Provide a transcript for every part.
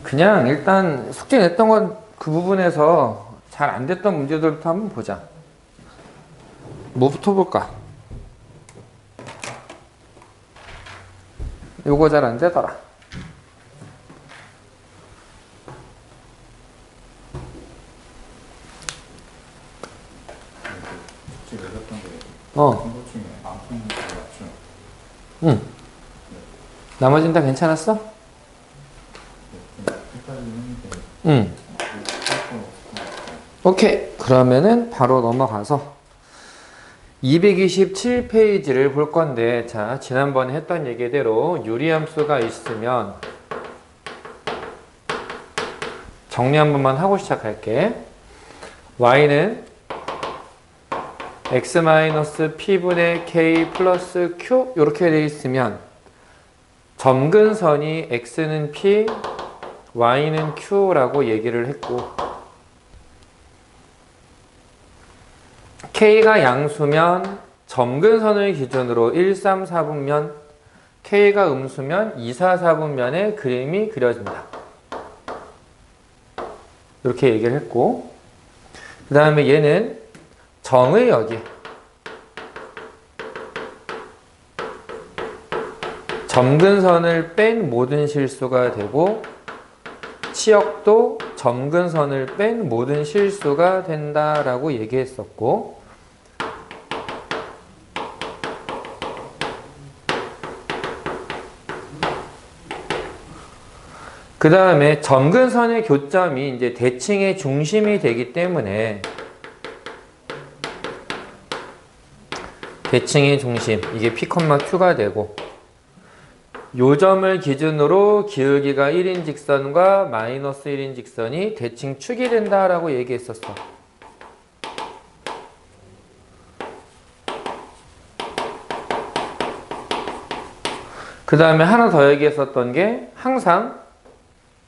그냥 일단 숙제 냈던 건 그 부분에서 잘 안 됐던 문제들부터 한번 보자. 뭐부터 볼까? 요거 잘 안 되더라. 숙제 내렸던 게 어. 것 중에 안 푼 게 맞죠? 응. 나머지는 다 괜찮았어? 끝까지 했는데 응. 오케이. 그러면은 바로 넘어가서 227페이지를 볼 건데, 자, 지난번에 했던 얘기대로 유리함수가 있으면 정리 한 번만 하고 시작할게. y는 x-p분의 k 플러스 q 이렇게 되어 있으면 점근선이 x는 p, y는 q라고 얘기를 했고, k가 양수면 점근선을 기준으로 1, 3, 4분면, k가 음수면 2, 4, 4분면의 그림이 그려진다. 이렇게 얘기를 했고, 그 다음에 얘는 정의 여기 점근선을 뺀 모든 실수가 되고, 치역도 점근선을 뺀 모든 실수가 된다라고 얘기했었고, 그 다음에 점근선의 교점이 이제 대칭의 중심이 되기 때문에 대칭의 중심, 이게 P, Q가 되고, 요 점을 기준으로 기울기가 1인 직선과 마이너스 1인 직선이 대칭축이 된다라고 얘기했었어. 그 다음에 하나 더 얘기했었던 게 항상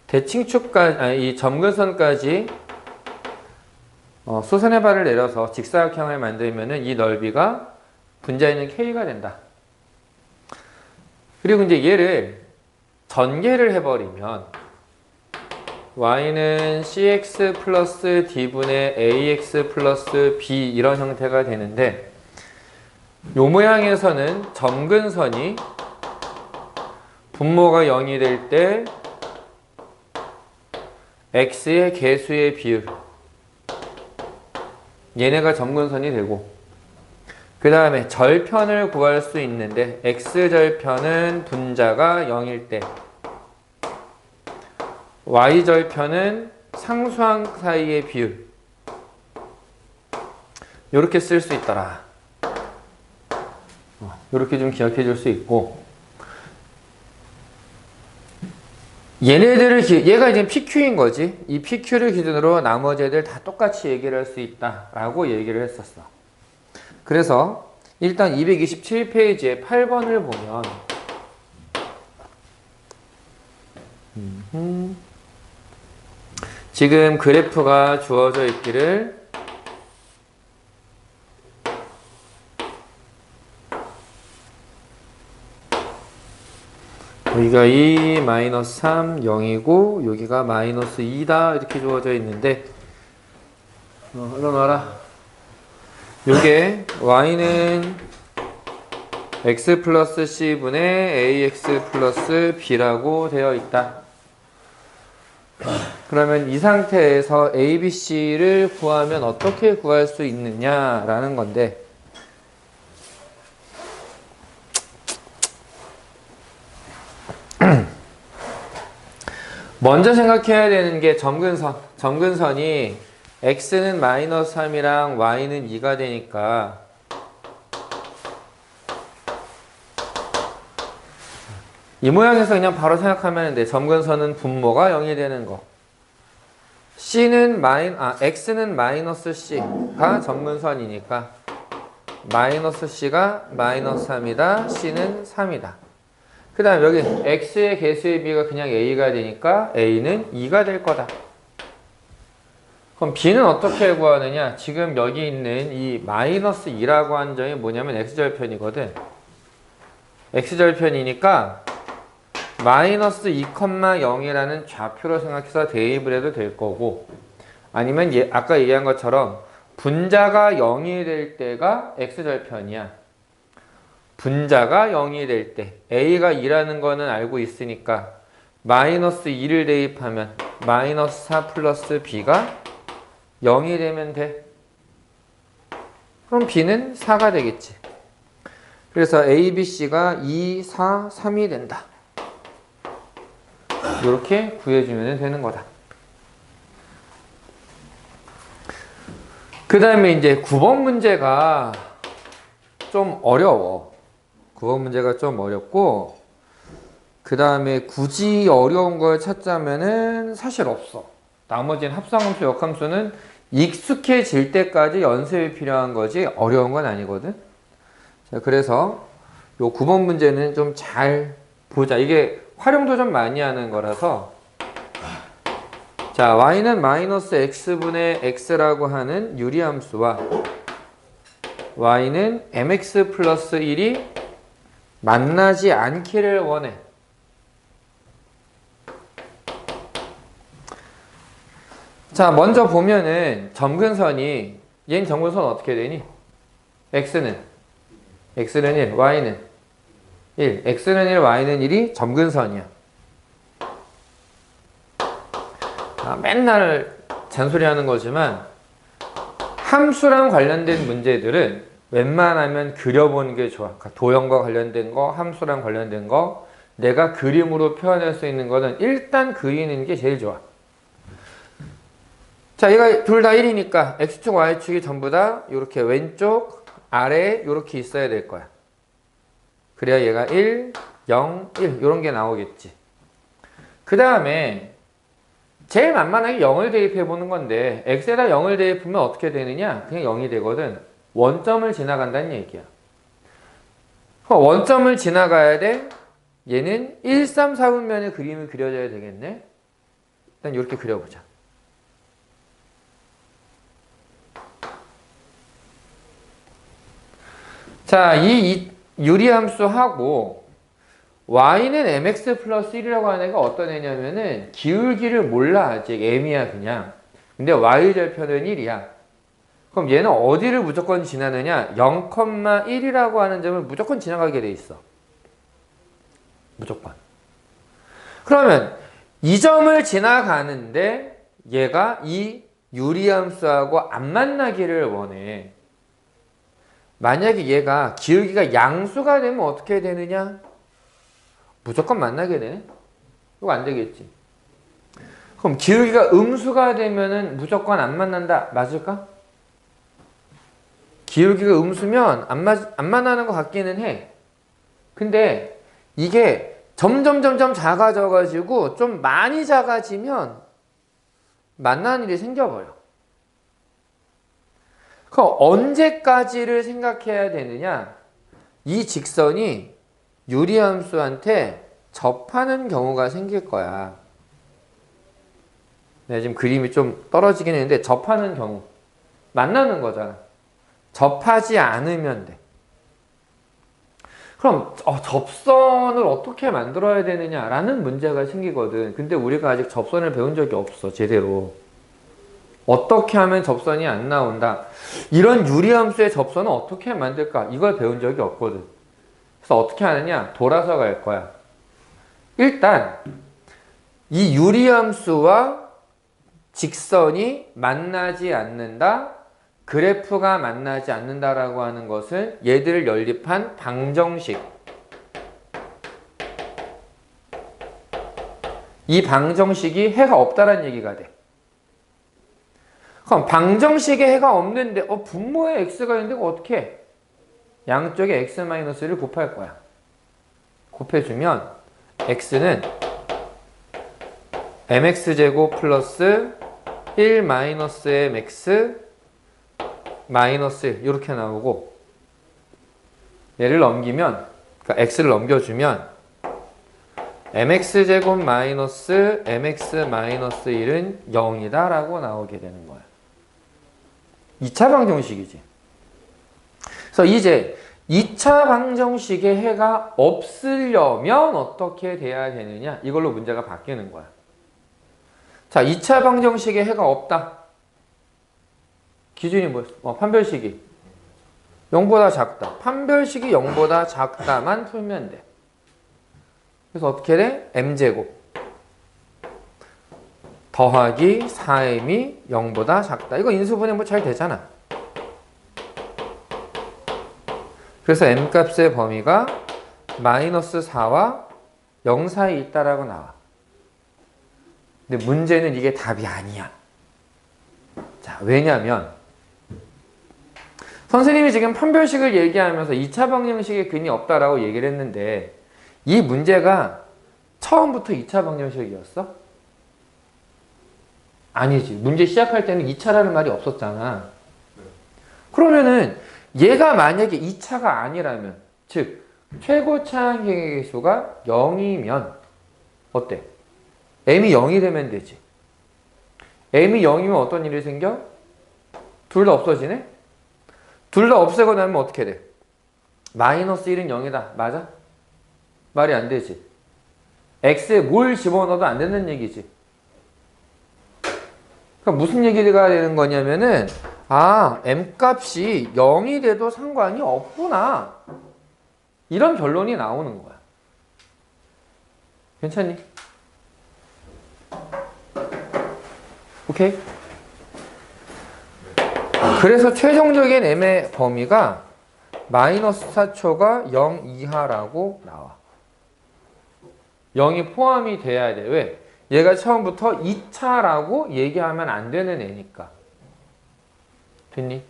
대칭축까지, 아니, 이 점근선까지 수선의 발을 내려서 직사각형을 만들면은 이 넓이가 분자있는 K가 된다. 그리고 이제 얘를 전개를 해버리면 y는 cx 플러스 d분의 ax 플러스 b 이런 형태가 되는데, 요 모양에서는 점근선이 분모가 0이 될 때 x의 개수의 비율, 얘네가 점근선이 되고, 그 다음에 절편을 구할 수 있는데 x절편은 분자가 0일 때, y절편은 상수항 사이의 비율, 이렇게 쓸 수 있더라. 이렇게 좀 기억해 줄 수 있고, 얘네들을 얘가 이제 PQ인 거지. 이 PQ를 기준으로 나머지 애들 다 똑같이 얘기를 할 수 있다라고 얘기를 했었어. 그래서 일단 227페이지에 8번을 보면 지금 그래프가 주어져 있기를 여기가 2, 마이너스 3, 0이고 여기가 마이너스 2다 이렇게 주어져 있는데, 얼른 와라. 요게 y는 x 플러스 c분의 ax 플러스 b라고 되어 있다. 그러면 이 상태에서 a, b, c를 구하면 어떻게 구할 수 있느냐라는 건데, 먼저 생각해야 되는 게 점근선. 점근선이 x는 마이너스 3이랑 y는 2가 되니까 이 모양에서 그냥 바로 생각하면 돼. 점근선은 분모가 0이 되는 거. x는 마이너스 c가 점근선이니까 마이너스 c가 마이너스 3이다. c는 3이다. 그 다음 여기 x의 개수의 비가 그냥 a가 되니까 a는 2가 될 거다. 그럼 b는 어떻게 구하느냐? 지금 여기 있는 이 마이너스 2라고 한 점이 뭐냐면 x절편이거든. x절편이니까 마이너스 2,0이라는 좌표로 생각해서 대입을 해도 될 거고, 아니면 아까 얘기한 것처럼 분자가 0이 될 때가 x절편이야. 분자가 0이 될 때 a가 2라는 거는 알고 있으니까 마이너스 2를 대입하면 마이너스 4 플러스 b가 0이 되면 돼. 그럼 b는 4가 되겠지. 그래서 a, b, c가 2, 4, 3이 된다. 이렇게 구해주면 되는 거다. 그 다음에 이제 9번 문제가 좀 어려워. 9번 문제가 좀 어렵고, 그 다음에 굳이 어려운 걸 찾자면은 사실 없어. 나머지는 합성함수, 역함수는 익숙해질 때까지 연습이 필요한 거지 어려운 건 아니거든. 자, 그래서 요 9번 문제는 좀 잘 보자. 이게 활용도 좀 많이 하는 거라서. 자, y는 마이너스 x분의 x라고 하는 유리함수와 y는 mx 플러스 1이 만나지 않기를 원해. 자, 먼저 보면은 점근선이, 얘는 점근선 어떻게 되니? x는 1, y는 1, x는 1, y는 1이 점근선이야. 맨날 잔소리하는 거지만 함수랑 관련된 문제들은 웬만하면 그려보는 게 좋아. 그러니까 도형과 관련된 거, 함수랑 관련된 거, 내가 그림으로 표현할 수 있는 거는 일단 그리는 게 제일 좋아. 자, 얘가 둘 다 1이니까 x축, y축이 전부 다 이렇게 왼쪽, 아래에 이렇게 있어야 될 거야. 그래야 얘가 1, 0, 1 이런 게 나오겠지. 그 다음에 제일 만만하게 0을 대입해 보는 건데 x에다 0을 대입하면 어떻게 되느냐? 그냥 0이 되거든. 원점을 지나간다는 얘기야. 원점을 지나가야 돼. 얘는 1, 3, 4분면의 그림을 그려줘야 되겠네. 일단 이렇게 그려보자. 자, 이 유리함수하고 y는 mx 플러스 1이라고 하는 애가 어떤 애냐면은 기울기를 몰라. 아직 m이야 그냥. 근데 y절편은 1이야. 그럼 얘는 어디를 무조건 지나느냐? 0,1이라고 하는 점을 무조건 지나가게 돼 있어. 무조건. 그러면 이 점을 지나가는데 얘가 이 유리함수하고 안 만나기를 원해. 만약에 얘가 기울기가 양수가 되면 어떻게 되느냐? 무조건 만나게 되네? 이거 안 되겠지. 그럼 기울기가 음수가 되면은 무조건 안 만난다. 맞을까? 기울기가 음수면 안 만나는 것 같기는 해. 근데 이게 점점 작아져가지고 좀 많이 작아지면 만나는 일이 생겨버려. 그럼 언제까지를 생각해야 되느냐? 이 직선이 유리함수한테 접하는 경우가 생길 거야. 내가 지금 그림이 좀 떨어지긴 했는데 접하는 경우. 만나는 거잖아. 접하지 않으면 돼. 그럼 접선을 어떻게 만들어야 되느냐라는 문제가 생기거든. 근데 우리가 아직 접선을 배운 적이 없어. 제대로. 어떻게 하면 접선이 안 나온다. 이런 유리함수의 접선은 어떻게 만들까? 이걸 배운 적이 없거든. 그래서 어떻게 하느냐? 돌아서 갈 거야. 일단 이 유리함수와 직선이 만나지 않는다. 그래프가 만나지 않는다라고 하는 것은 얘들을 연립한 방정식. 이 방정식이 해가 없다라는 얘기가 돼. 그럼 방정식에 해가 없는데 분모에 x가 있는데 어떻게 해? 양쪽에 x-1을 곱할 거야. 곱해주면 x는 mx제곱 플러스 1 마이너스 mx 마이너스 1 이렇게 나오고, 얘를 넘기면, 그러니까 x를 넘겨주면 mx제곱 마이너스 mx 마이너스 1은 0이다 라고 나오게 되는 거야. 2차 방정식이지. 그래서 이제 2차 방정식의 해가 없으려면 어떻게 돼야 되느냐? 이걸로 문제가 바뀌는 거야. 자, 2차 방정식의 해가 없다. 기준이 뭐였어? 판별식이 0보다 작다. 판별식이 0보다 작다만 풀면 돼. 그래서 어떻게 돼? m제곱 더하기 4m이 0보다 작다. 이거 인수분해 뭐 잘 되잖아. 그래서 m값의 범위가 마이너스 4와 0 사이에 있다라고 나와. 근데 문제는 이게 답이 아니야. 자, 왜냐면 선생님이 지금 판별식을 얘기하면서 2차 방정식의 근이 없다라고 얘기를 했는데 이 문제가 처음부터 2차 방정식이었어? 아니지. 문제 시작할 때는 2차라는 말이 없었잖아. 그러면은 얘가 만약에 2차가 아니라면, 즉 최고차 행계수가 0이면 어때? m이 0이 되면 되지. m이 0이면 어떤 일이 생겨? 둘 다 없어지네? 둘 다 없애고 나면 어떻게 돼? 마이너스 1은 0이다. 맞아? 말이 안 되지. x에 뭘 집어넣어도 안 되는 얘기지. 그러니까 무슨 얘기가 되는 거냐면은 m값이 0이 돼도 상관이 없구나. 이런 결론이 나오는 거야. 괜찮니? 오케이? 그래서 최종적인 m의 범위가 마이너스 4초가 0 이하라고 나와. 0이 포함이 돼야 돼. 왜? 얘가 처음부터 2차라고 얘기하면 안 되는 애니까. 됐니?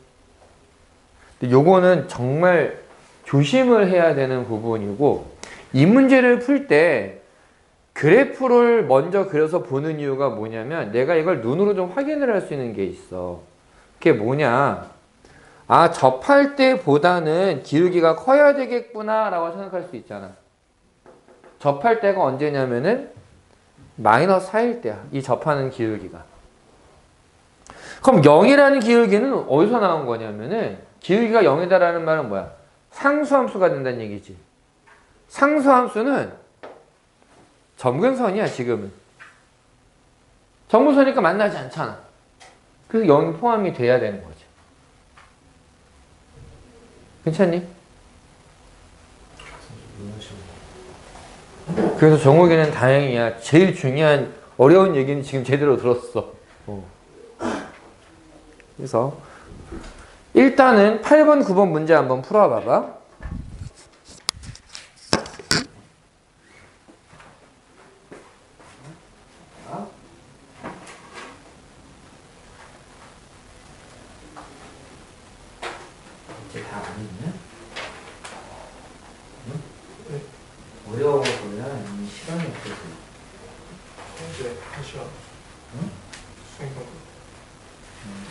근데 요거는 정말 조심을 해야 되는 부분이고, 이 문제를 풀 때 그래프를 먼저 그려서 보는 이유가 뭐냐면 내가 이걸 눈으로 좀 확인을 할 수 있는 게 있어. 그게 뭐냐? 접할 때보다는 기울기가 커야 되겠구나 라고 생각할 수 있잖아. 접할 때가 언제냐면은 마이너스 4일 때야. 이 접하는 기울기가. 그럼 0이라는 기울기는 어디서 나온 거냐면은 기울기가 0이다라는 말은 뭐야? 상수함수가 된다는 얘기지. 상수함수는 점근선이야 지금은. 점근선이니까 만나지 않잖아. 그래서 0이 포함이 돼야 되는 거지. 괜찮니? 그래서 정욱이는 다행이야. 제일 중요한 어려운 얘기는 지금 제대로 들었어. 그래서 일단은 8번, 9번 문제 한번 풀어봐봐. 이제 다 아니냐? 응? 어려워서야 이 시간이 없어서. 이제 다시 와. 응? 수행평가.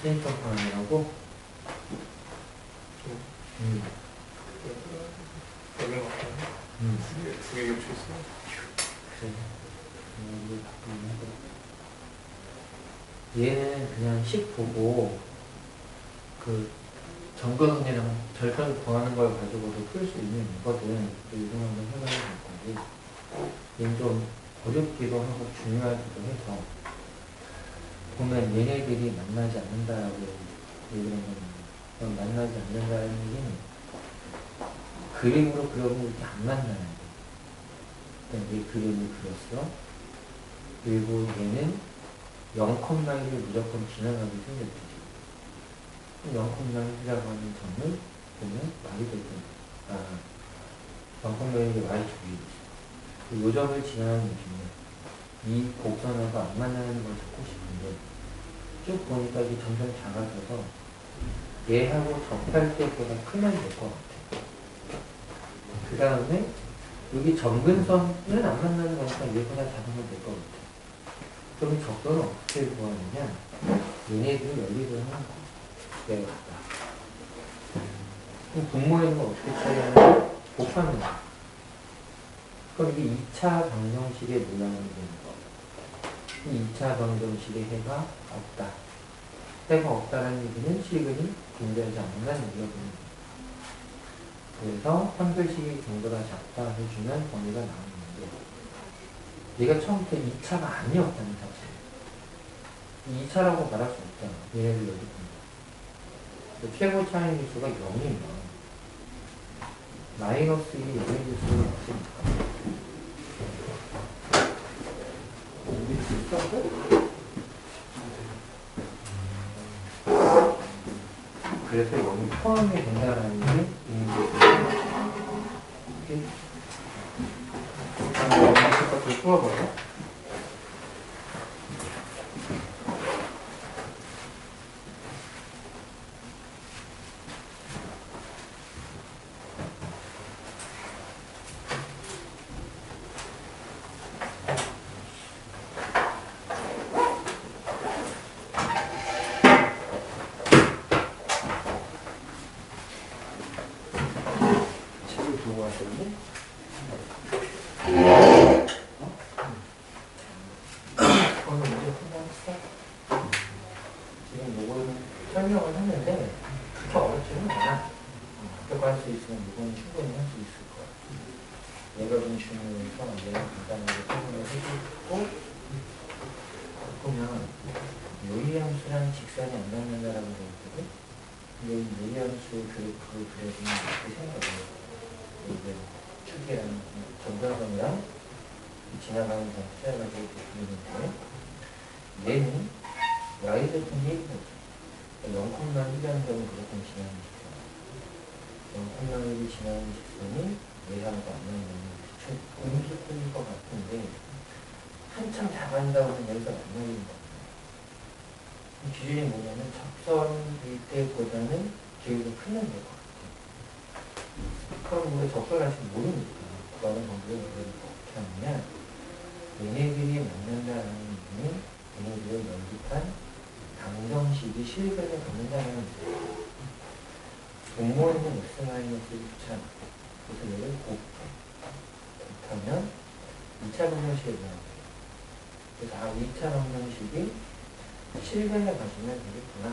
수행평가하느라고? 여기는 어때요? 두개 겹쳐 있어요. 그래. 얘는 그냥 식 보고 그 점근선이랑 절편 구하는 걸 가지고도 풀 수 있는 거거든. 이거 한번 해봐야 될 거지. 얘는 좀 어렵기도 하고 중요하기도 해서 보면 얘네들이 만나지 않는다라고 얘기를 하면 그럼 만나지 않는다는 얘기는 그림으로 그려보면 이렇게 안 만나야 돼. 그러니까 이 그림을 그렸어. 그리고 얘는 0,1을 무조건 지나가게 생겼지. 0,1이라고 하는 점을 보면 말이 되거든. 0,1이 y축이 있어. 이 점을 지나가는 중에 이 곡선하고 안 만나는 걸 찾고 싶은데 쭉 보니까 이게 점점 작아져서 얘하고 접할 때보다 크면 될 것 같아. 그 다음에 여기 점근선은 안 만나는 거니까 얘보다 작으면 될 것 같아. 그럼 적도는 어떻게 구하느냐? 얘네들을 연립을 하는 거야. 내려갔다. 그럼 분모에는 어떻게 처리하냐? 곱하는 거야. 그럼 이게 2차 방정식의 모양이 되는 거. 이 2차 방정식의 해가 없다. 해가 없다는 얘기는 실근이 존재하지 않는다는 얘기가 되는 거야. 그래서 판별식이 정보가 작다 해주면 범위가 나오는데 얘가 처음부터 2차가 아니었다는 사실. 2차라고 말할 수 없잖아. 얘네들 여기 보면. 최고 차이 지수가 0이면 마이너스 1이 0일 수는 없으니까. 그래서 여기 포함이 된다는 게 이게 것을 풀어봐요. 책을 두고 왔었는데 오늘 문제 끝났어. 지금 요거는 설명을 했는데 그렇게 어렵지는 않아. 합격할 수 있으면 이건 충분히 할 수 있을 거야. 얘가 좀 중요해서 얘가 간단하게 설명을 해주고 보면 요이함수랑 직선이 안 닿는다라고 되어 있거든. 근데 이 요이함수의 그래프를 그려주면 이렇게 생각해요. 이제 축이랑 점선선이랑 지나가는 점 숫자가지고 이렇게 그리는데 얘는 y제곱이 1이거든. 0,1이라는 점은 무조건 지나는 직선. 0,1이 지나는 직선이 얘하고 안 나오면 음수풀일 것 같은데 한참 작아진다고 하면 여기서 안 나오는 거 같아요. 기준이 뭐냐면 접선일 때보다는 기울기가 크면 될 것 같아요. 그럼 우리가 접선할 줄 모르니까 구하는 방법을 어떻게 하느냐, 얘네들이 만난다는 의미는 얘네들을 연립한 방정식이 실근을 갖는다는 거예요. 분모에는 x-를 붙잖아. 그래서 얘를 곱해. 곱하면 2차 방정식이 나와요. 그래서 2차 방정식이 실근을 가지면 되겠구나.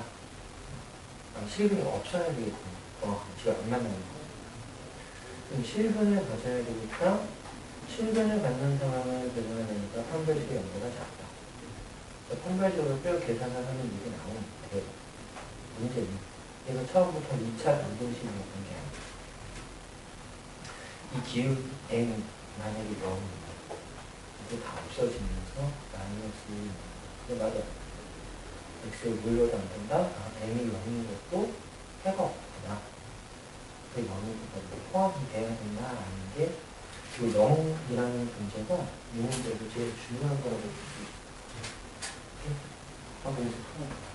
실근이 없어야 되겠구나. 지가 안 맞는 거. 그럼 실근을 가져야 되니까 실근을 갖는 상황을 계산하니까 판별식의 연도가 작다. 판별식으로 뼈 계산을 하면 이게 나오면 돼요. 문제는 얘가 처음부터 2차 방정식으로 본 게 아니야. 이 기울 N 만약에 0입니다. 이게 다 없어지면서 마이너스 근데 맞아. X를 물려도 안 된다? N이 0인 것도 해가 없구나. 그 0인 것까지 포함이 돼야 된다라는 게 그 0이라는 존재가 이 문제에서 제일 중요한 거라고 볼 수 있어요. 한번 여기서 풀어볼게요.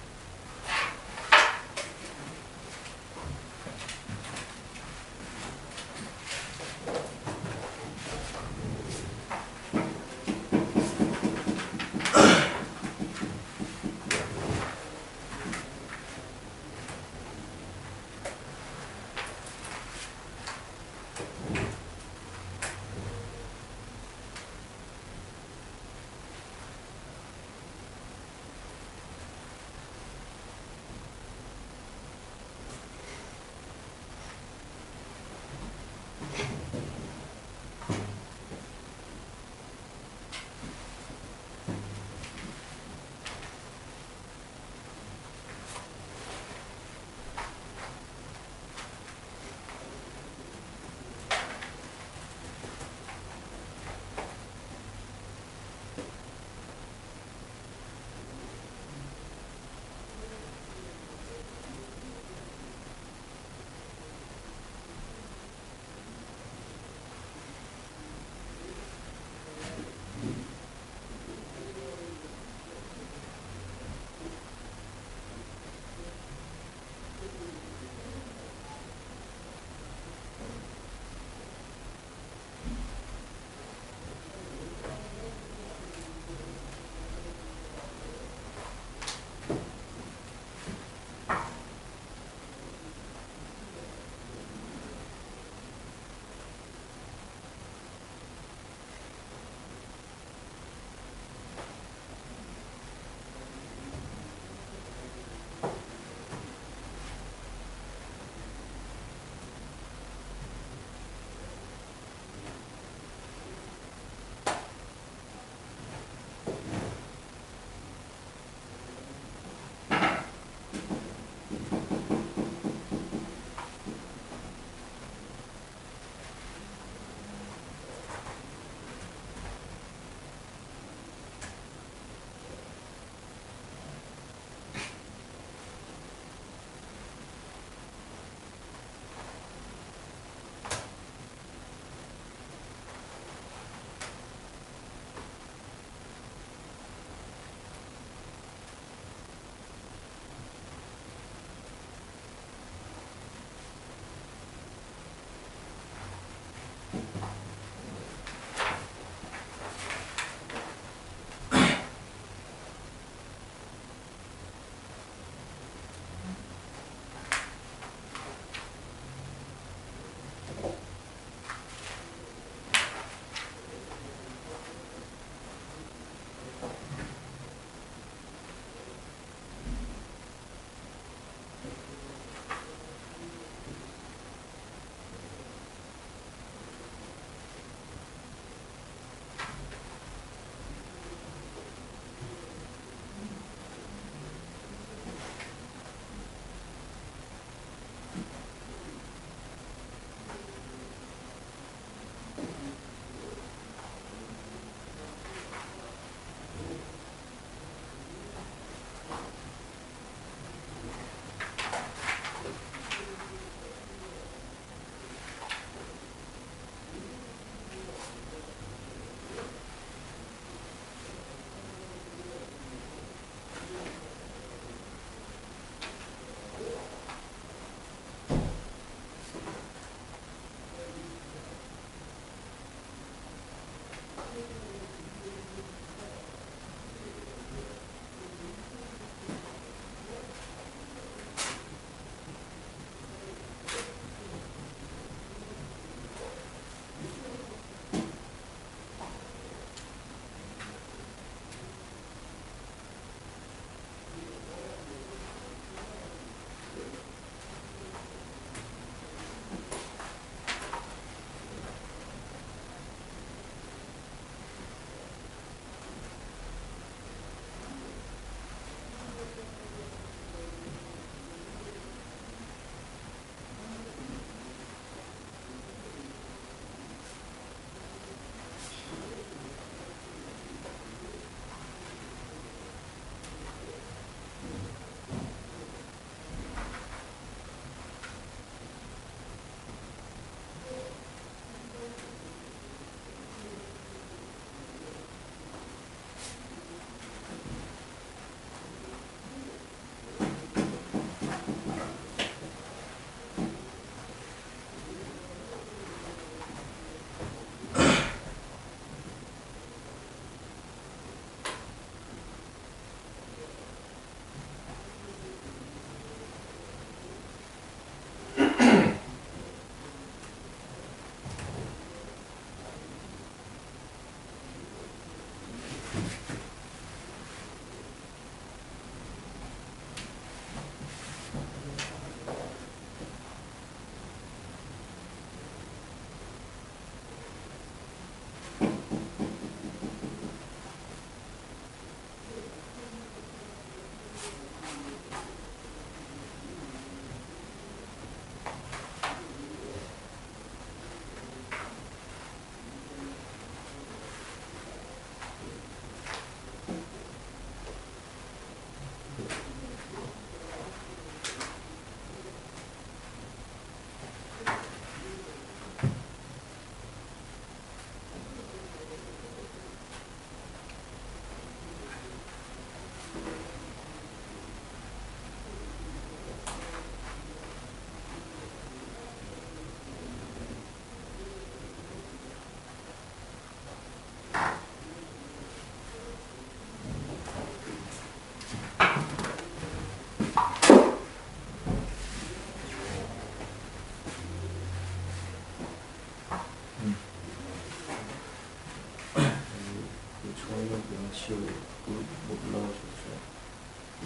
저희가 그냥 지옥 못 올라가셨어요.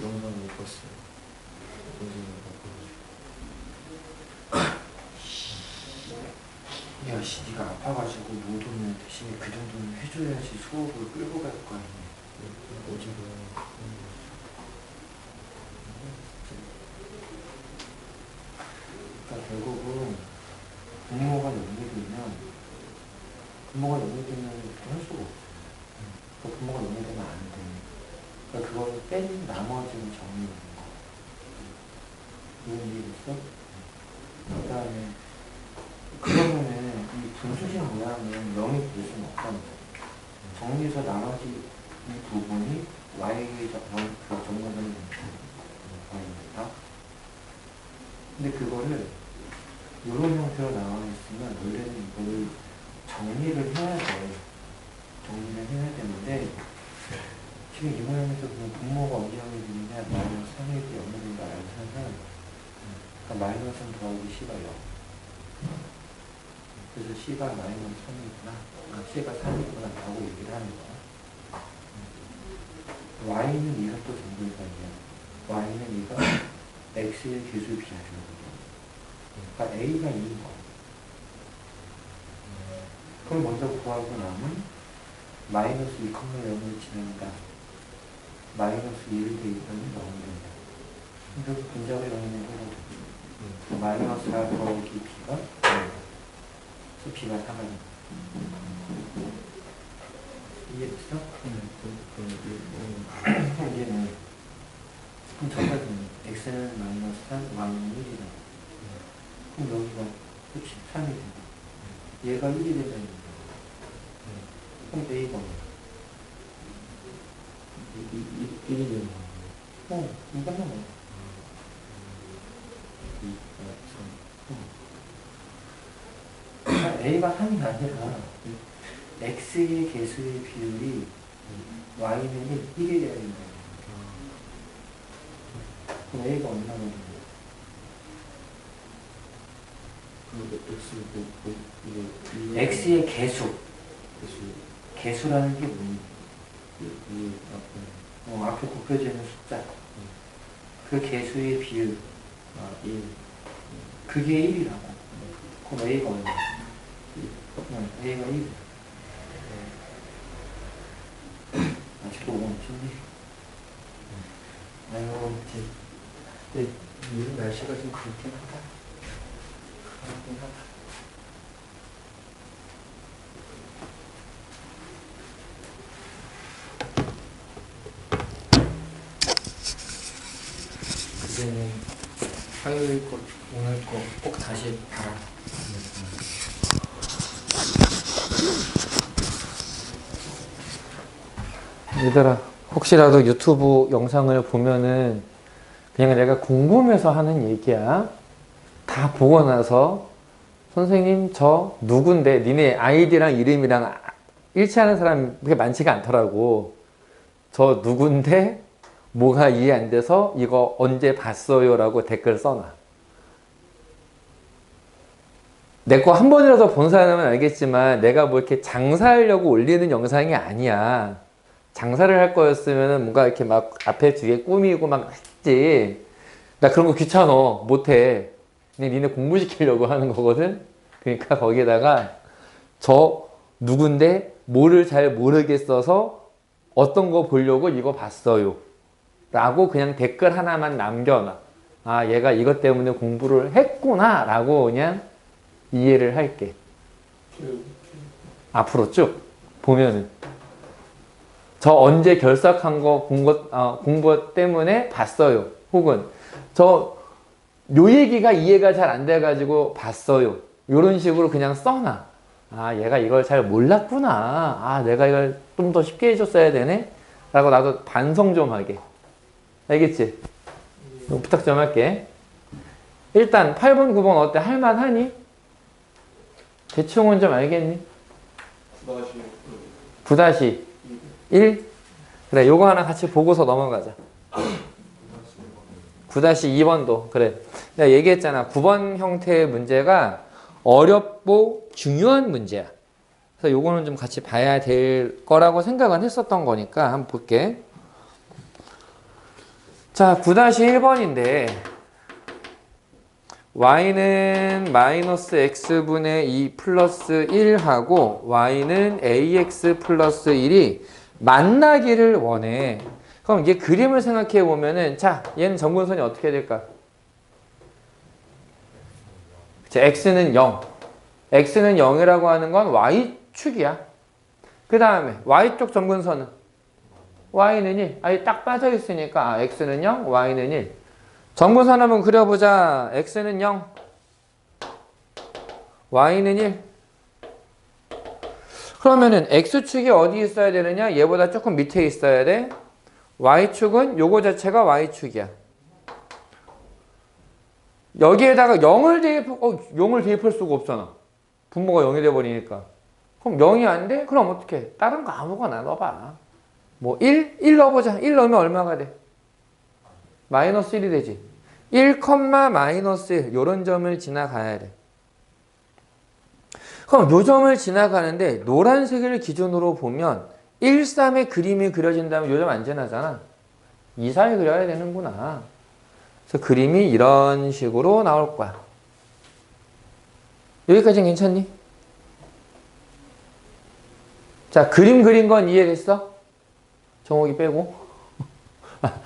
영상 못 봤어요. 야, 씨, 네가 아파가지고 못 오면 대신에 그 정도는 해줘야지 수업을 끌고 갈 거 아니야. 어제가 그러니까 결국은 부모가 연계되면 할 수가 없어. 그러니까 부모가 연계되면 안 돼. 그러니까 그걸 뺀 나머지는 정리하는 거. 이런 이해됐어? 그 다음에 그러면은 이 분수식 모양은 0이 될 수는 없다는 거야. 정리해서 나머지 이 부분이 y의 정문선이 y입니다. 근데 그거를 이런 형태로 나와 있으면 원래는 이거를 정리를 해야 돼. 정리를 해야 되는데 지금 이 모양에서 그냥 분모가 어디 형이 되느냐 마이너스 3이 연결된다 알고 하면 그러니까 마이너스 3 더하기 C가 0. 그래서 C가 마이너스 3이구나, C가 3이구나 라고 얘기를 하는 거야. Y는 얘가 또 정글관이야. Y는 얘가 X의 개수 비하주거든. 그러니까 A가 2인 거야. 그걸 먼저 구하고 나면 마이너스 2, 0을 지납니다. 마이너스 1 대입하면 0이 된다. 그래서 분자가 0이 되고 마이너스 4 더하기 B가 0. 그래서 B가 3가 된다. 이해됐어? 이제는 그럼 첫번째는 X는 마이너스 3, Y는 1이다. 그럼 여기가 그치 3이 된다. 얘가 1이 되잖아. 그럼 A가 뭐야? 1이 되는 이거는 뭐야? 2, 4, 3. A가 3이 아니라 X의 개수의 비율이 Y는 1이 돼야 된다. 그럼 A가 얼마나 되는 거야? X의 개수. 개수라는 게 뭐니? 앞에 곱해져 있는 숫자. 그 개수의 비율. 1. 그게 1이라고. 그럼 A가 얼마야? A가 1. 아직도 5 없었니? 아유, 근데 요즘 날씨가 좀 그렇긴 하다. 그렇긴 하다. 그제는 화요일 거, 오늘 거 꼭 다시 봐라. 얘들아, 혹시라도 유튜브 영상을 보면은 그냥 내가 궁금해서 하는 얘기야. 다 보고 나서 선생님 저 누군데 니네 아이디랑 이름이랑 일치하는 사람이 그렇게 많지가 않더라고. 저 누군데 뭐가 이해 안 돼서 이거 언제 봤어요? 라고 댓글 써놔. 내 거 한 번이라도 본 사람은 알겠지만 내가 뭐 이렇게 장사하려고 올리는 영상이 아니야. 장사를 할 거였으면 뭔가 이렇게 막 앞에 뒤에 꾸미고 막 했지. 나 그런 거 귀찮아. 못해. 그냥 니네 공부시키려고 하는 거거든. 그러니까 거기에다가 저 누군데 뭐를 잘 모르겠어서 어떤 거 보려고 이거 봤어요. 라고 그냥 댓글 하나만 남겨놔. 아, 얘가 이것 때문에 공부를 했구나. 라고 그냥 이해를 할게. 앞으로 쭉 보면은. 저 언제 결석한 거 공부 때문에 봤어요. 혹은 저 요 얘기가 이해가 잘 안 돼가지고 봤어요. 요런 식으로 그냥 써놔. 아, 얘가 이걸 잘 몰랐구나. 아, 내가 이걸 좀 더 쉽게 해줬어야 되네. 라고 나도 반성 좀 하게. 알겠지? 이거 부탁 좀 할게. 일단 8번, 9번 어때? 할만하니? 대충은 좀 알겠니? 9-1? 그래, 요거 하나 같이 보고서 넘어가자. 9-2번도 그래. 내가 얘기했잖아. 9번 형태의 문제가 어렵고 중요한 문제야. 그래서 요거는 좀 같이 봐야 될 거라고 생각은 했었던 거니까 한번 볼게. 자, 9-1번인데 y는 마이너스 x분의 2 플러스 1하고 y는 ax 플러스 1이 만나기를 원해. 그럼 이게 그림을 생각해 보면은, 자, 얘는 점근선이 어떻게 될까? 자, x는 0. x는 0이라고 하는 건 y축이야. 그 다음에 y쪽 점근선은 y는 1. 아예 딱 빠져 있으니까 x는 0, y는 1. 점근선 한번 그려보자. x는 0, y는 1. 그러면은 x축이 어디 있어야 되느냐? 얘보다 조금 밑에 있어야 돼. y축은 요거 자체가 y축이야. 여기에다가 0을 대입할 수가 없잖아. 분모가 0이 돼버리니까. 그럼 0이 안 돼? 그럼 어떻게? 다른 거 아무거나 넣어봐. 뭐 1 넣어보자. 1 넣으면 얼마가 돼? 마이너스 1이 되지. 1, 마이너스 1 요런 점을 지나가야 돼. 그럼 요 점을 지나가는데 노란색을 기준으로 보면 1, 3의 그림이 그려진다면 요 점 안 지나잖아. 2, 4에 그려야 되는구나. 그래서 그림이 이런 식으로 나올 거야. 여기까지는 괜찮니? 자, 그림 그린 건 이해됐어? 정옥이 빼고.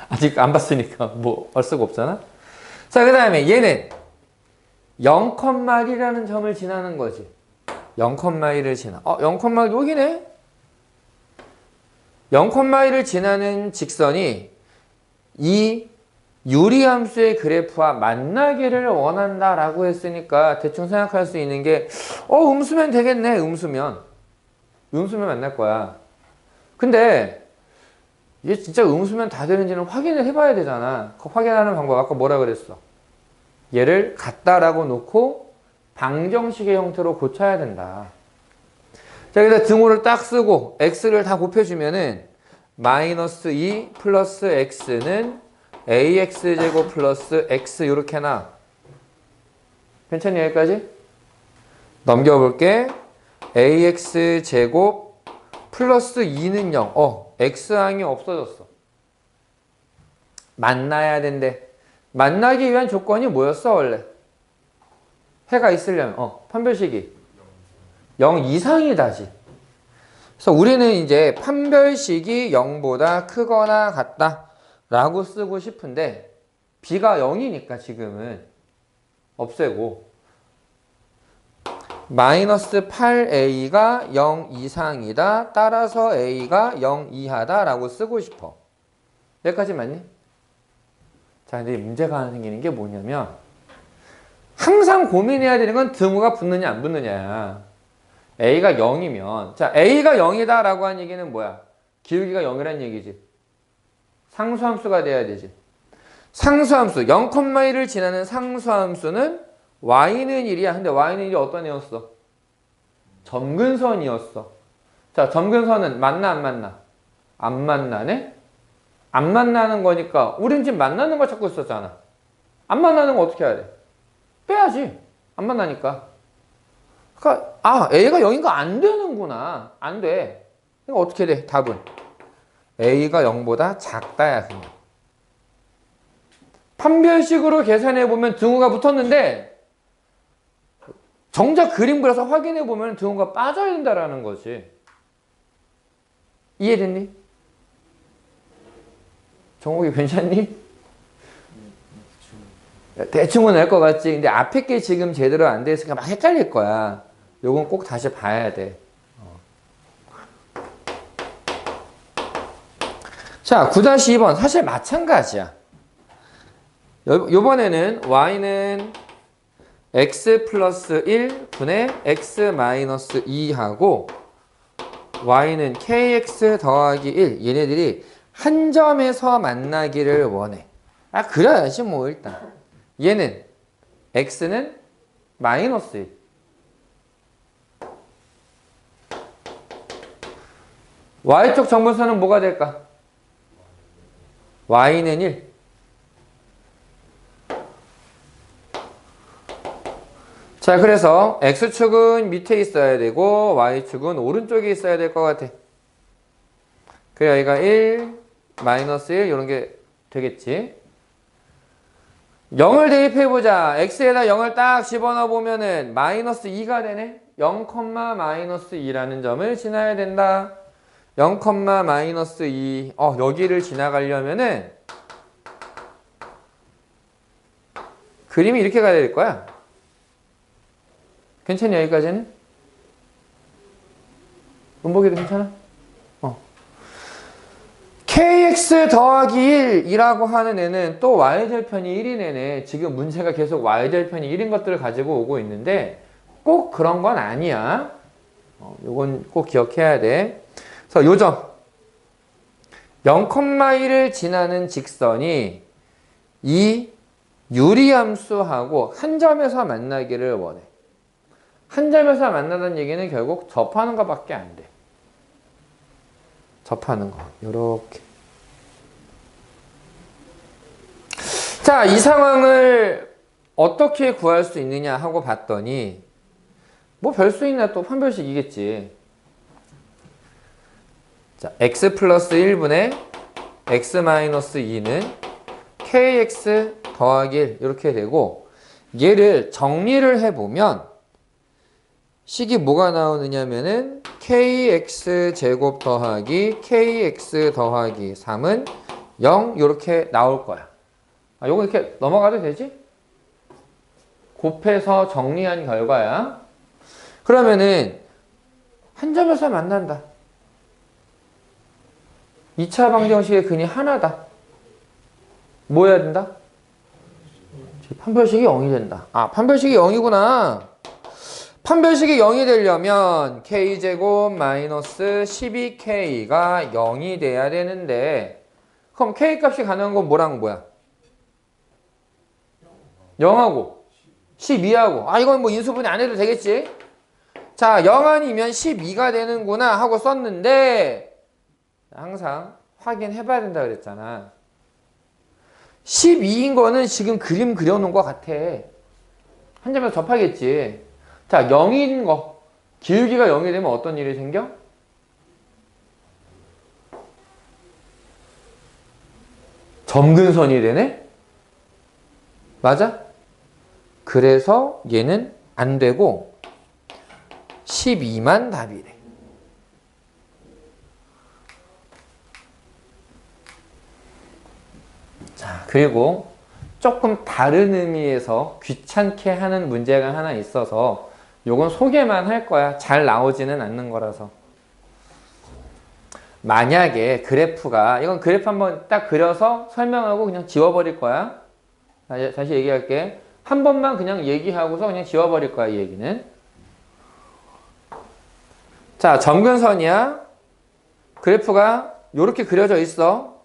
아직 안 봤으니까 뭐 할 수가 없잖아. 자, 그 다음에 얘는 0,1이라는 점을 지나는 거지. 0,1을 지나. 0,1 여기네? 0,1을 지나는 직선이 이 유리함수의 그래프와 만나기를 원한다라고 했으니까 대충 생각할 수 있는 게 음수면 되겠네. 음수면 만날 거야. 근데 이게 진짜 음수면 다 되는지는 확인을 해봐야 되잖아. 그 확인하는 방법 아까 뭐라 그랬어? 얘를 같다라고 놓고 방정식의 형태로 고쳐야 된다. 자, 여기다 등호를 딱 쓰고 x를 다 곱해주면은 마이너스 2 플러스 x는 ax제곱 플러스 x 이렇게 나. 괜찮니? 여기까지? 넘겨볼게. ax제곱 플러스 2는 0. x항이 없어졌어. 만나야 된대. 만나기 위한 조건이 뭐였어 원래? 해가 있으려면 판별식이 0 이상이다지. 그래서 우리는 이제 판별식이 0보다 크거나 같다 라고 쓰고 싶은데 b가 0이니까 지금은 없애고 마이너스 8a가 0 이상이다. 따라서 a가 0 이하다 라고 쓰고 싶어. 여기까지 맞니? 자, 근데 문제가 하나 생기는 게 뭐냐면 항상 고민해야 되는 건 등호가 붙느냐 안 붙느냐야. a가 0이면 자, a가 0이다 라고 한 얘기는 뭐야? 기울기가 0이란 얘기지. 상수함수가 돼야 되지. 상수함수 0,1을 지나는 상수함수는 y는 1이야. 근데 y는 1이 어떤 애였어? 점근선이었어. 자, 점근선은 만나 안 만나? 안 만나네? 안 만나는 거니까 우린 지금 만나는 걸 찾고 있었잖아. 안 만나는 거 어떻게 해야 돼? 빼야지. 안 만나니까. 그러니까 a가 0인가 안 되는구나. 안 돼. 그러니까 어떻게 돼? 답은 a가 0보다 작다야. 그냥. 판별식으로 계산해보면 등호가 붙었는데 정작 그림 그려서 확인해보면 등호가 빠져야 된다라는 거지. 이해됐니? 정욱이 괜찮니? 대충은 알 것 같지. 근데 앞에 게 지금 제대로 안 돼 있으니까 막 헷갈릴 거야. 요건 꼭 다시 봐야 돼. 자, 9-2번 사실 마찬가지야. 요번에는 y는 x 플러스 1 분의 x 마이너스 2하고 y는 kx 더하기 1 얘네들이 한 점에서 만나기를 원해. 아, 그래야지 뭐 일단. 얘는 x는 마이너스 1. y쪽 정분선은 뭐가 될까? y는 1. 자, 그래서 x축은 밑에 있어야 되고 y축은 오른쪽에 있어야 될 것 같아. 그래, 여기가 1, 마이너스 1 이런 게 되겠지. 0을 대입해보자. x에다 0을 딱 집어넣어 보면은 마이너스 2가 되네. 0, 마이너스 2라는 점을 지나야 된다. 0, 마이너스 2. 여기를 지나가려면은 그림이 이렇게 가야 될 거야. 괜찮니, 여기까지는? 문보기도 괜찮아? kx 더하기 1이라고 하는 애는 또 y절편이 1인 애네. 지금 문제가 계속 y절편이 1인 것들을 가지고 오고 있는데 꼭 그런 건 아니야. 요건 꼭 기억해야 돼. 그래서 요점 0,1을 지나는 직선이 이 유리함수하고 한 점에서 만나기를 원해. 한 점에서 만나는 얘기는 결국 접하는 것밖에 안 돼. 접하는 거. 요렇게. 자, 이 상황을 어떻게 구할 수 있느냐 하고 봤더니 뭐 별 수 있나, 또 판별식이겠지. 자, x 플러스 1분의 x 마이너스 2는 kx 더하기 1 이렇게 되고, 얘를 정리를 해보면 식이 뭐가 나오느냐면은 kx 제곱 더하기 kx 더하기 3은 0 이렇게 나올 거야. 요거 이렇게 넘어가도 되지? 곱해서 정리한 결과야. 그러면은 한 점에서 만난다. 2차 방정식의 근이 하나다. 뭐 해야 된다? 판별식이 0이 된다. 아, 판별식이 0이구나. 판별식이 0이 되려면 k제곱 마이너스 12k가 0이 돼야 되는데, 그럼 k 값이 가능한 건 뭐랑 뭐야? 0하고 12하고. 아, 이건 뭐 인수분해 안 해도 되겠지? 자, 0 아니면 12가 되는구나 하고 썼는데, 항상 확인해 봐야 된다 그랬잖아. 12인 거는 지금 그림 그려놓은 것 같아. 한 점에서 접하겠지. 자, 0인 거. 기울기가 0이 되면 어떤 일이 생겨? 점근선이 되네? 맞아? 그래서 얘는 안 되고 12만 답이래. 자, 그리고 조금 다른 의미에서 귀찮게 하는 문제가 하나 있어서 요건 소개만 할 거야. 잘 나오지는 않는 거라서. 만약에 그래프가, 이건 그래프 한번 딱 그려서 설명하고 그냥 지워버릴 거야. 다시 얘기할게. 한 번만 그냥 얘기하고서 그냥 지워버릴 거야, 이 얘기는. 자, 점근선이야. 그래프가 요렇게 그려져 있어.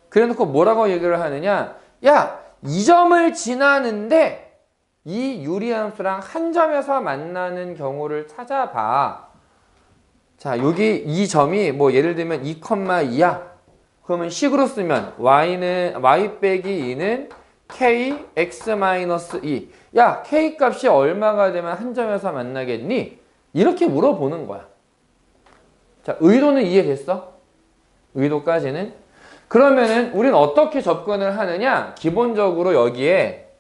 그래놓고 뭐라고 얘기를 하느냐. 야, 이 점을 지나는데 이 유리함수랑 한 점에서 만나는 경우를 찾아봐. 자, 여기 이 점이 뭐 예를 들면 2,2야. 그러면 식으로 쓰면 y 빼기 2는 k x-2. 야, k 값이 얼마가 되면 한 점에서 만나겠니? 이렇게 물어보는 거야. 자, 의도는 이해됐어? 의도까지는? 그러면은 우린 어떻게 접근을 하느냐? 기본적으로 여기에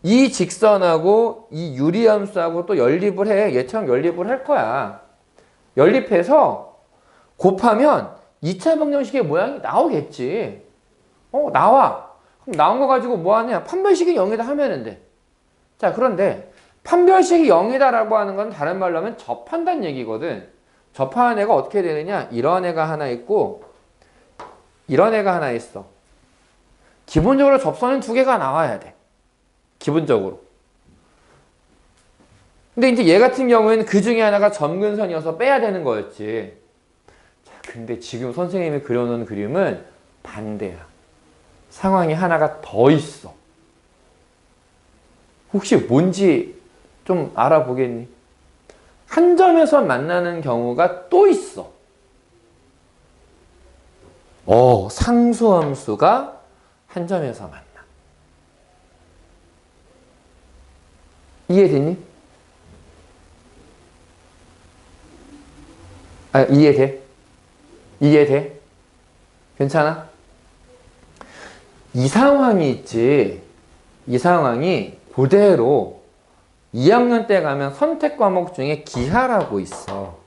이 직선하고 이 유리함수하고 또 연립을 해. 얘처럼 연립을 할 거야. 연립해서 곱하면 2차 방정식의 모양이 나오겠지. 나와. 그럼 나온 거 가지고 뭐 하냐? 판별식이 0이다 하면 돼. 자, 그런데 판별식이 0이다라고 하는 건 다른 말로 하면 접한다는 얘기거든. 접하는 애가 어떻게 되느냐? 이런 애가 하나 있고 이런 애가 하나 있어. 기본적으로 접선은 두 개가 나와야 돼. 기본적으로. 근데 이제 얘 같은 경우에는 그 중에 하나가 점근선이어서 빼야 되는 거였지. 자, 근데 지금 선생님이 그려놓은 그림은 반대야. 상황이 하나가 더 있어. 혹시 뭔지 좀 알아보겠니? 한 점에서 만나는 경우가 또 있어. 상수함수가 한 점에서 만나. 이해되니? 이해돼? 이해돼? 괜찮아? 이 상황이 있지. 이 상황이 그대로 2학년 때 가면 선택 과목 중에 기하라고 있어.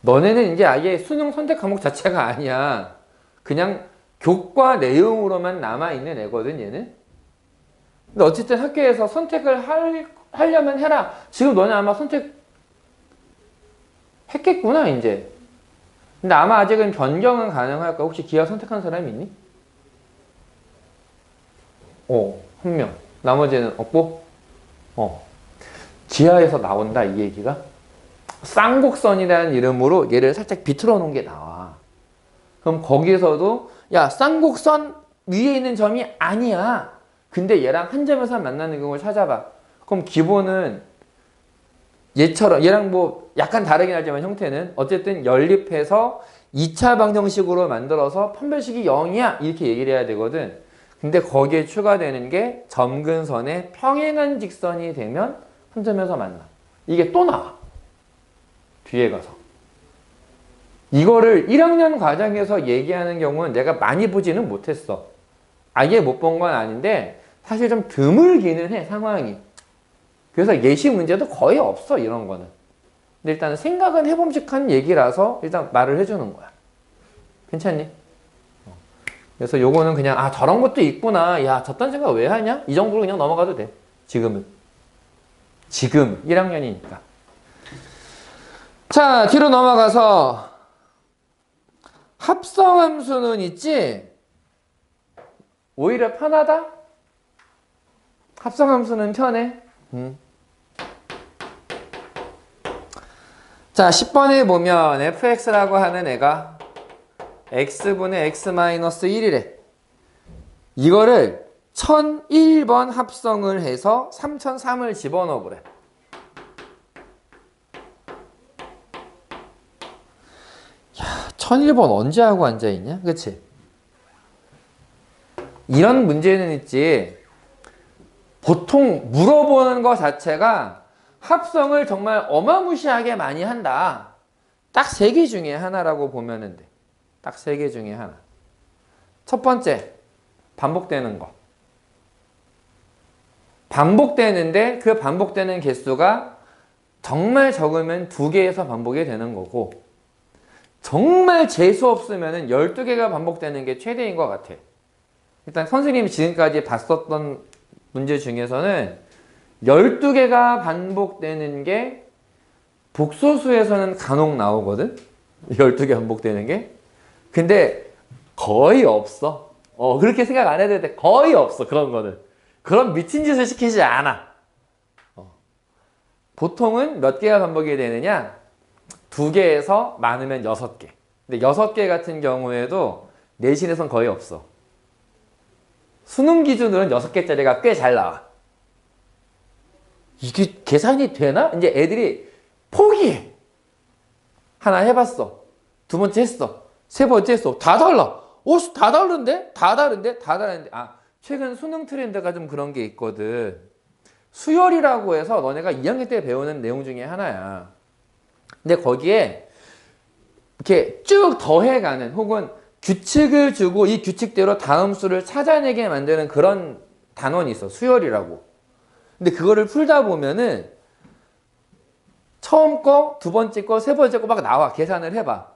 너네는 이제 아예 수능 선택 과목 자체가 아니야. 그냥 교과 내용으로만 남아있는 애거든, 얘는. 근데 어쨌든 학교에서 선택을 하려면 해라. 지금 너네 아마 선택 했겠구나, 이제. 근데 아마 아직은 변경은 가능할 거야. 혹시 기하 선택한 사람이 있니? 한 명. 나머지는 없고? 기하에서 나온다, 이 얘기가. 쌍곡선이라는 이름으로 얘를 살짝 비틀어 놓은 게 나와. 그럼 거기에서도 야, 쌍곡선 위에 있는 점이 아니야. 근데 얘랑 한 점에서 만나는 경우를 찾아봐. 그럼 기본은 얘처럼, 얘랑 뭐 약간 다르긴 하지만 형태는 어쨌든 연립해서 2차 방정식으로 만들어서 판별식이 0이야. 이렇게 얘기를 해야 되거든. 근데 거기에 추가되는 게 점근선의 평행한 직선이 되면 한 점에서 만나. 이게 또 나와. 뒤에 가서. 이거를 1학년 과정에서 얘기하는 경우는 내가 많이 보지는 못했어. 아예 못 본 건 아닌데 사실 좀 드물기는 해, 상황이. 그래서 예시 문제도 거의 없어, 이런 거는. 근데 일단 생각은 해봄직한 얘기라서 일단 말을 해주는 거야. 괜찮니? 그래서 요거는 그냥 저런 것도 있구나. 야, 저딴 생각 왜 하냐? 이 정도로 그냥 넘어가도 돼. 지금은. 지금 1학년이니까. 자, 뒤로 넘어가서 합성함수는 있지? 오히려 편하다? 합성함수는 편해. 자, 10번에 보면 fx라고 하는 애가 x분의 x-1이래. 이거를 1001번 합성을 해서 3003을 집어넣어 보래. 야, 1001번 언제 하고 앉아있냐? 그치? 이런 문제는 있지. 보통 물어보는 것 자체가 합성을 정말 어마무시하게 많이 한다. 딱 3개 중에 하나라고 보면 돼. 딱 3개 중에 하나. 첫 번째, 반복되는 거. 반복되는데 그 반복되는 개수가 정말 적으면 2개에서 반복이 되는 거고, 정말 재수 없으면 12개가 반복되는 게 최대인 것 같아. 일단 선생님이 지금까지 봤었던 문제 중에서는 12개가 반복되는 게 복소수에서는 간혹 나오거든? 12개 반복되는 게. 근데 거의 없어. 그렇게 생각 안 해도 돼. 거의 없어, 그런 거는. 그런 미친 짓을 시키지 않아. 보통은 몇 개가 반복이 되느냐? 2개에서 많으면 6개. 근데 6개 같은 경우에도 내신에선 거의 없어. 수능 기준으로는 6개짜리가 꽤 잘 나와. 이게 계산이 되나? 이제 애들이 포기해. 하나 해봤어. 2번째 했어. 3번째 했어. 다 달라. 다 다른데? 다 다른데? 다 다른데? 최근 수능 트렌드가 좀 그런 게 있거든. 수열이라고 해서 너네가 2학년 때 배우는 내용 중에 하나야. 근데 거기에 이렇게 쭉 더해가는, 혹은 규칙을 주고 이 규칙대로 다음 수를 찾아내게 만드는 그런 단원이 있어. 수열이라고. 근데 그거를 풀다 보면은 처음 거, 2번째 거, 3번째 거 막 나와. 계산을 해봐.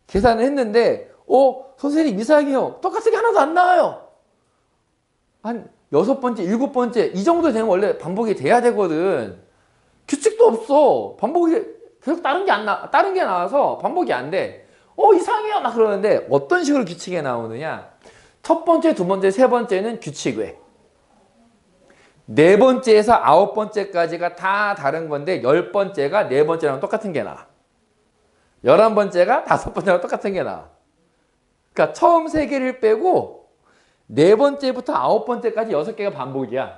계산을 했는데 선생님 이상해요. 똑같은 게 하나도 안 나와요. 한 6번째, 7번째 이 정도 되면 원래 반복이 돼야 되거든. 규칙도 없어. 반복이 계속 다른 게 나와서 반복이 안 돼. 이상해요. 막 그러는데 어떤 식으로 규칙이 나오느냐? 첫 번째, 2번째, 3번째는 규칙 외. 4번째에서 9번째까지가 다 다른 건데 10번째가 4번째랑 똑같은 게 나와. 11번째가 5번째랑 똑같은 게 나와. 그러니까 처음 3개를 빼고 4번째부터 9번째까지 6개가 반복이야.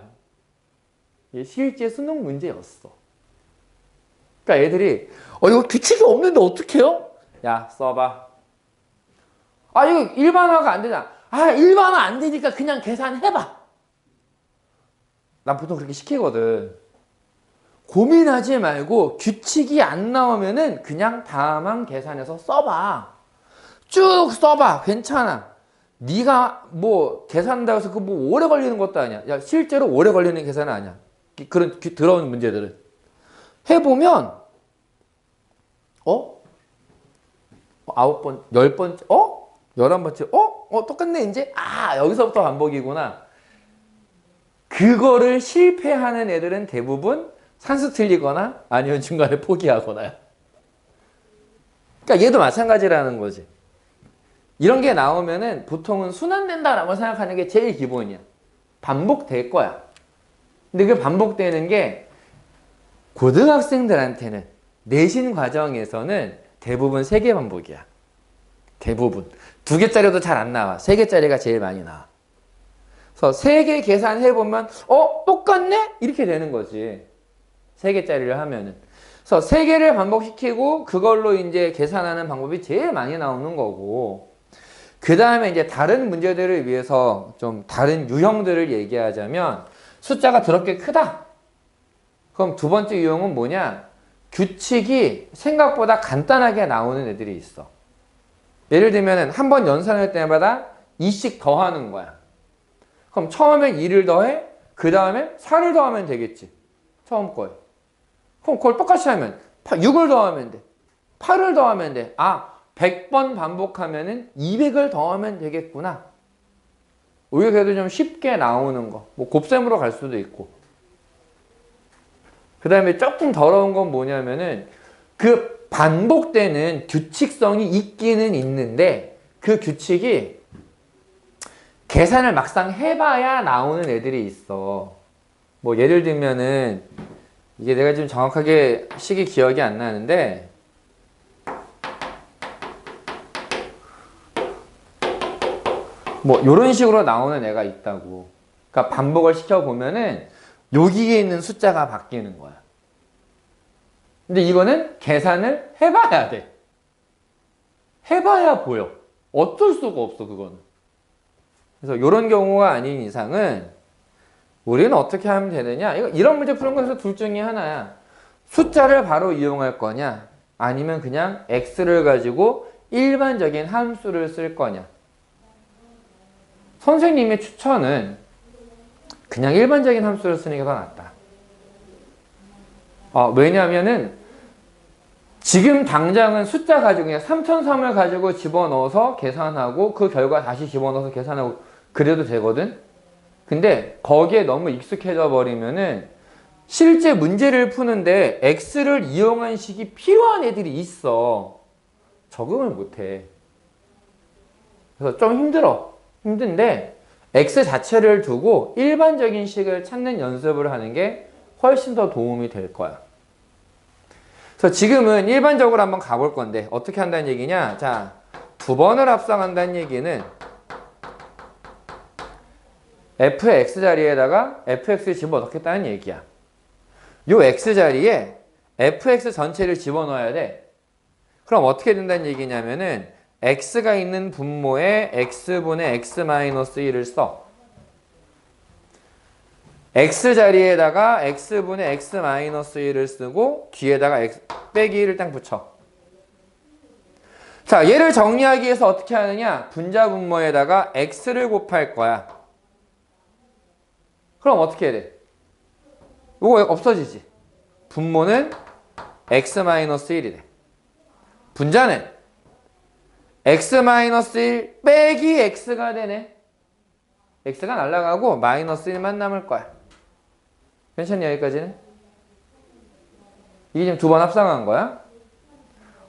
이게 실제 수능 문제였어. 그러니까 애들이 이거 규칙이 없는데 어떡해요? 야, 써봐. 아, 이거 일반화가 안 되잖아. 아, 일반화 안 되니까 그냥 계산해봐. 난 보통 그렇게 시키거든. 고민하지 말고 규칙이 안 나오면은 그냥 다만 계산해서 써봐. 쭉 써봐. 괜찮아. 네가 뭐 계산한다고 해서 그 뭐 오래 걸리는 것도 아니야. 야, 실제로 오래 걸리는 계산은 아니야. 그런 더러운 문제들은. 해보면 9번, 10번째, 11번째, 똑같네, 이제? 아, 여기서부터 반복이구나. 그거를 실패하는 애들은 대부분 산수 틀리거나 아니면 중간에 포기하거나. 그러니까 얘도 마찬가지라는 거지. 이런 게 나오면은 보통은 순환된다라고 생각하는 게 제일 기본이야. 반복될 거야. 근데 그 반복되는 게 고등학생들한테는 내신 과정에서는 대부분 3개 반복이야. 대부분. 2개짜리도 잘 안 나와. 3개짜리가 제일 많이 나와. 그래서 3개 계산해보면 똑같네? 이렇게 되는 거지. 3개짜리를 하면은. 그래서 3개를 반복시키고 그걸로 이제 계산하는 방법이 제일 많이 나오는 거고, 그 다음에 이제 다른 문제들을 위해서 좀 다른 유형들을 얘기하자면, 숫자가 더럽게 크다. 그럼 2번째 유형은 뭐냐? 규칙이 생각보다 간단하게 나오는 애들이 있어. 예를 들면 한 번 연산할 때마다 2씩 더하는 거야. 그럼 처음에 2를 더해, 그 다음에 4를 더하면 되겠지. 처음 거에. 그럼 그걸 똑같이 하면 6을 더하면 돼. 8을 더하면 돼. 아, 100번 반복하면은 200을 더하면 되겠구나. 오히려 그래도 좀 쉽게 나오는 거. 뭐 곱셈으로 갈 수도 있고. 그 다음에 조금 더러운 건 뭐냐면은 그 반복되는 규칙성이 있기는 있는데 그 규칙이 계산을 막상 해봐야 나오는 애들이 있어. 뭐 예를 들면은 이게 내가 지금 정확하게 시기 기억이 안 나는데, 뭐 이런 식으로 나오는 애가 있다고. 그러니까 반복을 시켜보면은 여기에 있는 숫자가 바뀌는 거야. 근데 이거는 계산을 해봐야 돼. 해봐야 보여. 어쩔 수가 없어, 그거는. 그래서 이런 경우가 아닌 이상은 우리는 어떻게 하면 되느냐? 이런 문제 푸는 것에서 둘 중에 하나야. 숫자를 바로 이용할 거냐? 아니면 그냥 x를 가지고 일반적인 함수를 쓸 거냐? 선생님의 추천은 그냥 일반적인 함수를 쓰는 게 더 낫다. 왜냐하면은 지금 당장은 숫자 가지고 그냥 3003을 가지고 집어넣어서 계산하고 그 결과 다시 집어넣어서 계산하고 그래도 되거든. 근데 거기에 너무 익숙해져 버리면은 실제 문제를 푸는데 x를 이용한 식이 필요한 애들이 있어. 적응을 못해. 그래서 좀 힘든데 x 자체를 두고 일반적인 식을 찾는 연습을 하는 게 훨씬 더 도움이 될 거야. 그래서 지금은 일반적으로 한번 가볼 건데 어떻게 한다는 얘기냐? 자, 2번을 합성한다는 얘기는 f의 x자리에다가 fx를 집어넣겠다는 얘기야. 요 x자리에 fx 전체를 집어넣어야 돼. 그럼 어떻게 된다는 얘기냐면은 x가 있는 분모에 x분의 x-1을 써. x자리에다가 x분의 x-1을 쓰고 뒤에다가 x 빼기 1을 딱 붙여. 자, 얘를 정리하기 위해서 어떻게 하느냐? 분자 분모에다가 x를 곱할 거야. 그럼 어떻게 해야 돼? 이거 없어지지. 분모는 x-1이 돼. 분자는 x-1 빼기 x가 되네. x가 날아가고 마이너스 1만 남을 거야. 괜찮니, 여기까지는? 이게 지금 2번 합성한 거야.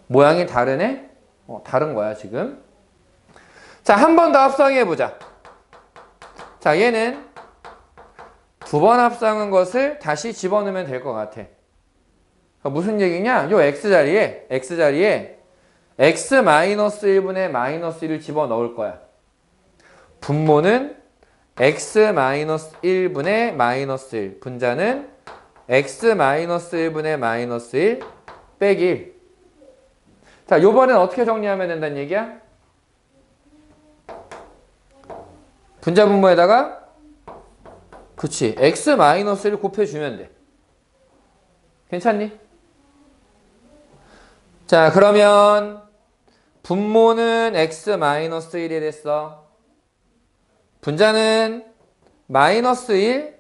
모양이 다르네? 다른 거야, 지금. 자, 한 번 더 합성해보자. 자, 얘는 2번 합성한 것을 다시 집어넣으면 될 것 같아. 그러니까 무슨 얘기냐? 요 x자리에 x 마이너스 1분의 마이너스 1을 집어넣을 거야. 분모는 x 마이너스 1분의 마이너스 1. 분자는 x 마이너스 1분의 마이너스 1 빼기 1. 자, 요번엔 어떻게 정리하면 된다는 얘기야? 분자 분모에다가 그치 x 마이너스 1 곱해주면 돼. 괜찮니? 자, 그러면 분모는 x 마이너스 1이 됐어. 분자는 마이너스 1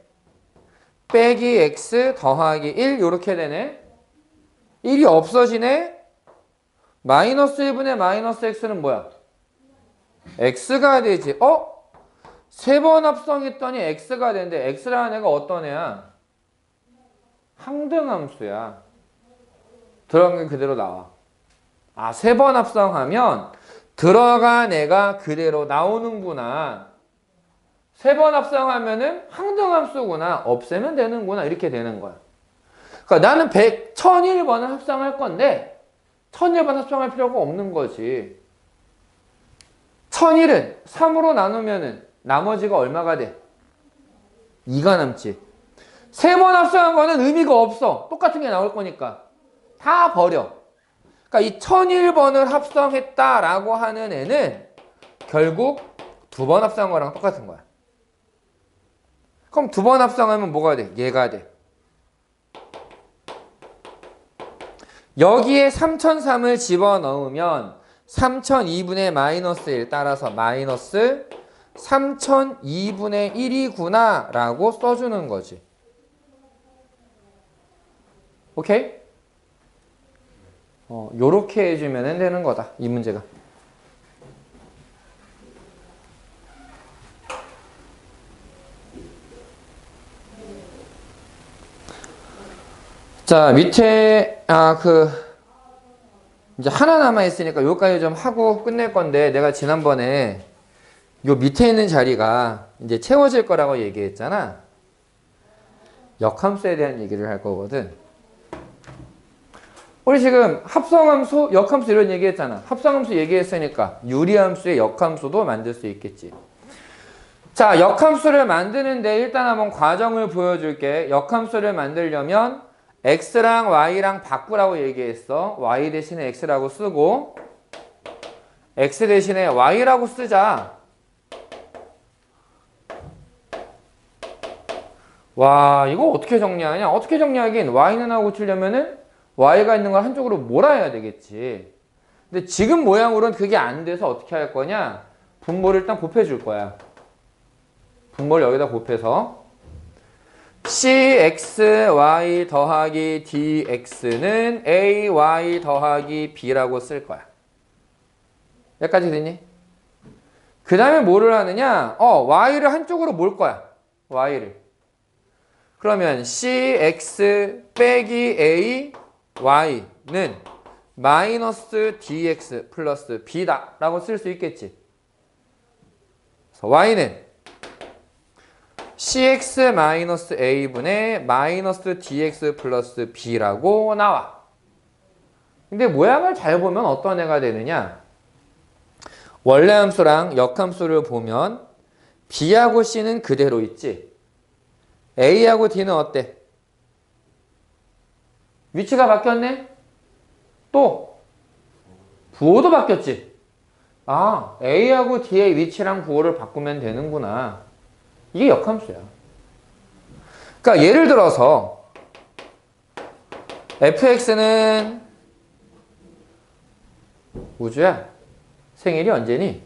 빼기 x 더하기 1 요렇게 되네. 1이 없어지네. 마이너스 1분의 마이너스 x는 뭐야? x가 되지. 세 번 합성했더니 x가 되는데 x라는 애가 어떤 애야? 항등함수야. 들어간 게 그대로 나와. 아, 세 번 합성하면 들어간 애가 그대로 나오는구나. 세 번 합성하면은 항등함수구나. 없애면 되는구나. 이렇게 되는 거야. 그러니까 나는 1001번을 합성할 건데 1001번 합성할 필요가 없는 거지. 1001은 3으로 나누면은 나머지가 얼마가 돼? 2가 남지. 세 번 합성한 거는 의미가 없어. 똑같은 게 나올 거니까. 다 버려. 그러니까 이 1001번을 합성했다라고 하는 애는 결국 두 번 합성한 거랑 똑같은 거야. 그럼 두 번 합성하면 뭐가 돼? 얘가 돼. 여기에 3003을 집어넣으면 3002분의 마이너스 1 따라서 마이너스 3002분의 1이구나 라고 써주는 거지. 오케이? 요렇게 해주면 되는 거다. 이 문제가. 자, 밑에, 이제 하나 남아있으니까 요까지 좀 하고 끝낼 건데, 내가 지난번에 요 밑에 있는 자리가 이제 채워질 거라고 얘기했잖아. 역함수에 대한 얘기를 할 거거든. 우리 지금 합성함수, 역함수 이런 얘기 했잖아. 합성함수 얘기했으니까 유리함수의 역함수도 만들 수 있겠지. 자, 역함수를 만드는데 일단 한번 과정을 보여줄게. 역함수를 만들려면 x랑 y랑 바꾸라고 얘기했어. y 대신에 x라고 쓰고 x 대신에 y라고 쓰자. 와, 이거 어떻게 정리하냐? 어떻게 정리하긴 y는 하고 치려면은 y가 있는 걸 한쪽으로 몰아야 되겠지. 근데 지금 모양으로는 그게 안 돼서 어떻게 할 거냐? 분모를 일단 곱해줄 거야. 분모를 여기다 곱해서 cxy 더하기 dx는 ay 더하기 b라고 쓸 거야. 여기까지 됐니? 그 다음에 뭐를 하느냐? y를 한쪽으로 몰 거야. y를. 그러면 cx 빼기 a y는 마이너스 dx 플러스 b다 라고 쓸 수 있겠지. 그래서 y는 cx 마이너스 a분의 마이너스 dx 플러스 b라고 나와. 근데 모양을 잘 보면 어떤 애가 되느냐? 원래 함수랑 역함수를 보면 b하고 c는 그대로 있지. a하고 d는 어때? 위치가 바뀌었네? 또 부호도 바뀌었지. 아, a하고 d의 위치랑 부호를 바꾸면 되는구나. 이게 역함수야. 그러니까 예를 들어서 fx는 우주야. 생일이 언제니?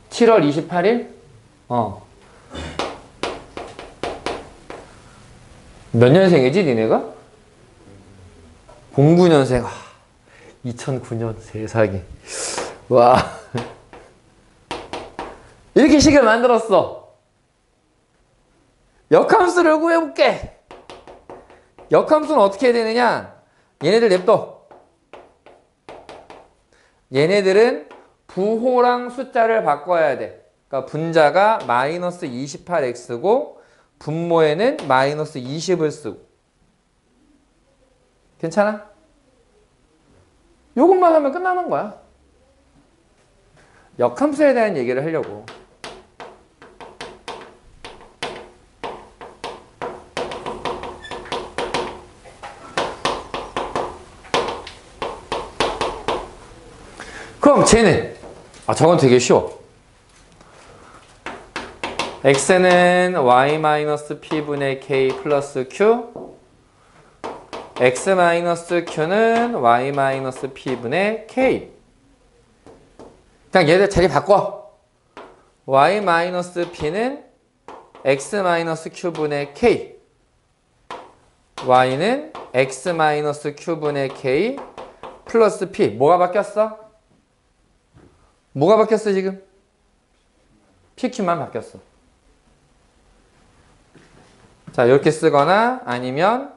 7월 28일? 몇 년생이지 니네가? 09년생. 2009년 세상에. 와. 이렇게 식을 만들었어. 역함수를 구해볼게. 역함수는 어떻게 해야 되느냐? 얘네들 냅둬. 얘네들은 부호랑 숫자를 바꿔야 돼. 그러니까 분자가 마이너스 28x고 분모에는 마이너스 20을 쓰고. 괜찮아? 요것만 하면 끝나는 거야. 역함수에 대한 얘기를 하려고. 그럼 쟤는 저건 되게 쉬워. x는 y-p분의 k 플러스 q, x-q는 y-p분의 k. 그냥 얘들 자리 바꿔. y-p는 x-q분의 k, y는 x-q분의 k 플러스 p. 뭐가 바뀌었어? 뭐가 바뀌었어 지금? PQ만 바뀌었어. 자, 이렇게 쓰거나 아니면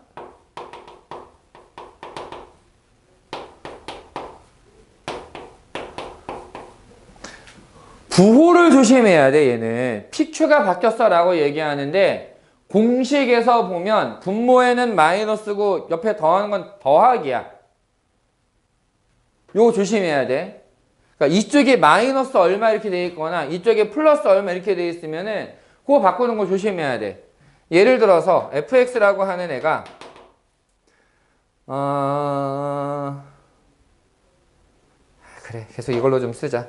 부호를 조심해야 돼. 얘는 PQ가 바뀌었어 라고 얘기하는데 공식에서 보면 분모에는 마이너스고 옆에 더하는 건 더하기야. 요거 조심해야 돼. 그러니까 이쪽에 마이너스 얼마 이렇게 돼 있거나 이쪽에 플러스 얼마 이렇게 돼 있으면은 그거 바꾸는 거 조심해야 돼. 예를 들어서 fx라고 하는 애가 그래, 계속 이걸로 좀 쓰자.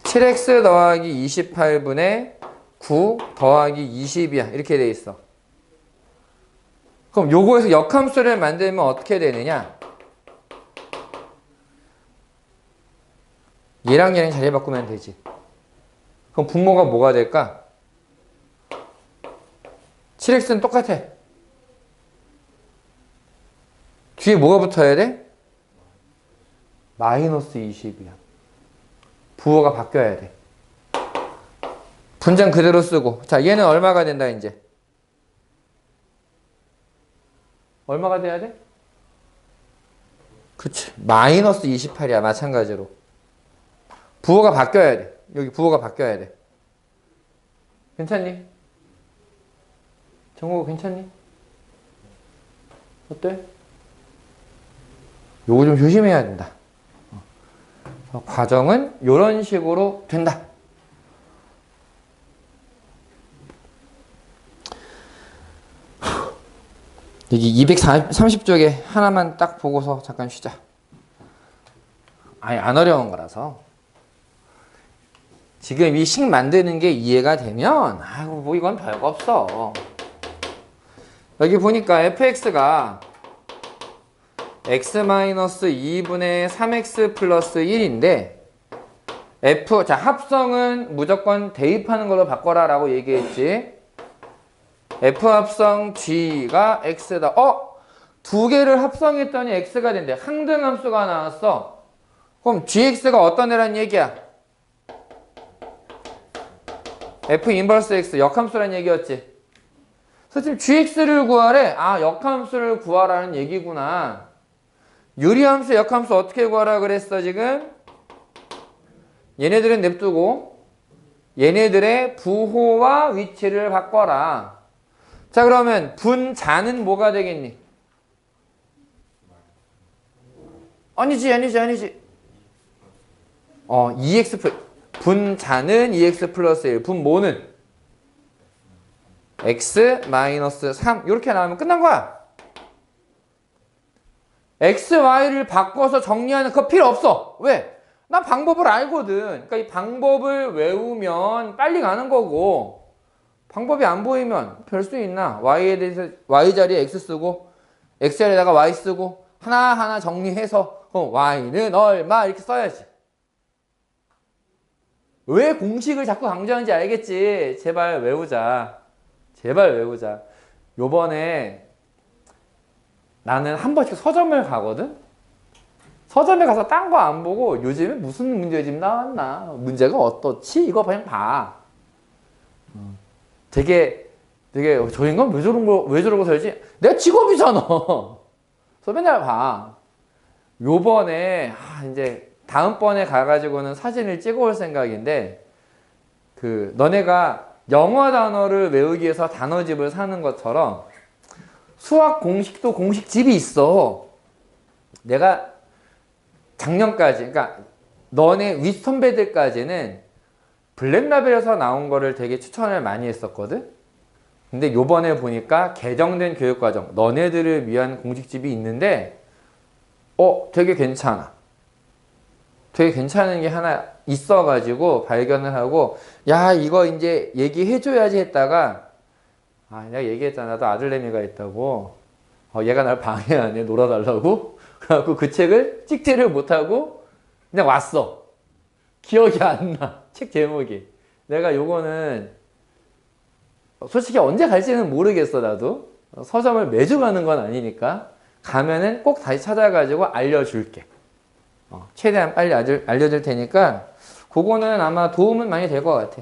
7x 더하기 28분의 9 더하기 20이야. 이렇게 돼 있어. 그럼 요거에서 역함수를 만들면 어떻게 되느냐? 얘랑 얘랑 자리 바꾸면 되지. 그럼 분모가 뭐가 될까? 7x는 똑같아. 뒤에 뭐가 붙어야 돼? 마이너스 20이야. 부호가 바뀌어야 돼. 분장 그대로 쓰고. 자, 얘는 얼마가 된다 이제? 얼마가 돼야 돼? 그치. 마이너스 28이야. 마찬가지로. 부호가 바뀌어야 돼. 여기 부호가 바뀌어야 돼. 괜찮니? 정국아 괜찮니? 어때? 요거 좀 조심해야 된다. 과정은 이런 식으로 된다. 여기 230쪽에 하나만 딱 보고서 잠깐 쉬자. 아니 안 어려운 거라서. 지금 이 식 만드는 게 이해가 되면 뭐 이건 별거 없어. 여기 보니까 fx가 x-2분의 3x 플러스 1인데 자 합성은 무조건 대입하는 걸로 바꿔라 라고 얘기했지. f 합성 g가 x다. 두 개를 합성했더니 x가 된대. 항등함수가 나왔어. 그럼 gx가 어떤 애란 얘기야? f 인버스 x 역함수란 얘기였지. 그래서 지금 gx를 구하래. 역함수를 구하라는 얘기구나. 유리함수, 역함수 어떻게 구하라 그랬어 지금? 얘네들은 냅두고 얘네들의 부호와 위치를 바꿔라. 자 그러면 분자는 뭐가 되겠니? 아니지 2x 분자는 2x 플러스 1, 분모는 x 마이너스 3 이렇게 나오면 끝난 거야. x, y를 바꿔서 정리하는 거 필요 없어. 왜? 난 방법을 알거든. 그러니까 이 방법을 외우면 빨리 가는 거고 방법이 안 보이면 별 수 있나? y에 대해서 y 자리에 x 쓰고 x 자리에다가 y 쓰고 하나하나 정리해서 y는 얼마 이렇게 써야지. 왜 공식을 자꾸 강조하는지 알겠지? 제발 외우자. 제발 외우자. 요번에 나는 한 번씩 서점을 가거든? 서점에 가서 딴 거 안 보고 요즘에 무슨 문제 지금 나왔나? 문제가 어떻지? 이거 그냥 봐. 되게 저 인간 왜 저러고 살지? 내가 직업이잖아. 그래서 맨날 봐. 요번에 이제 다음번에 가가지고는 사진을 찍어올 생각인데 너네가 영어 단어를 외우기 위해서 단어집을 사는 것처럼 수학 공식도 공식집이 있어. 내가 작년까지, 그러니까 너네 윗선배들까지는 블랙라벨에서 나온 거를 되게 추천을 많이 했었거든. 근데 요번에 보니까 개정된 교육과정, 너네들을 위한 공식집이 있는데 되게 괜찮아. 되게 괜찮은 게 하나 있어가지고 발견을 하고, 야, 이거 이제 얘기해줘야지 했다가, 내가 얘기했잖아. 나도 아들내미가 있다고. 얘가 날 방해하네. 놀아달라고. 그래갖고 그 책을 찍지를 못하고 그냥 왔어. 기억이 안 나. 책 제목이. 내가 요거는 솔직히 언제 갈지는 모르겠어, 나도. 서점을 매주 가는 건 아니니까. 가면은 꼭 다시 찾아가지고 알려줄게. 최대한 빨리 알려줄 테니까 그거는 아마 도움은 많이 될 것 같아.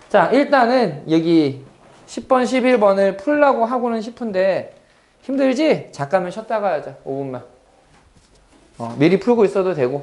자, 일단은 여기 10번, 11번을 풀라고 하고는 싶은데 힘들지? 잠깐만 쉬었다가 하자. 5분만. 미리 풀고 있어도 되고.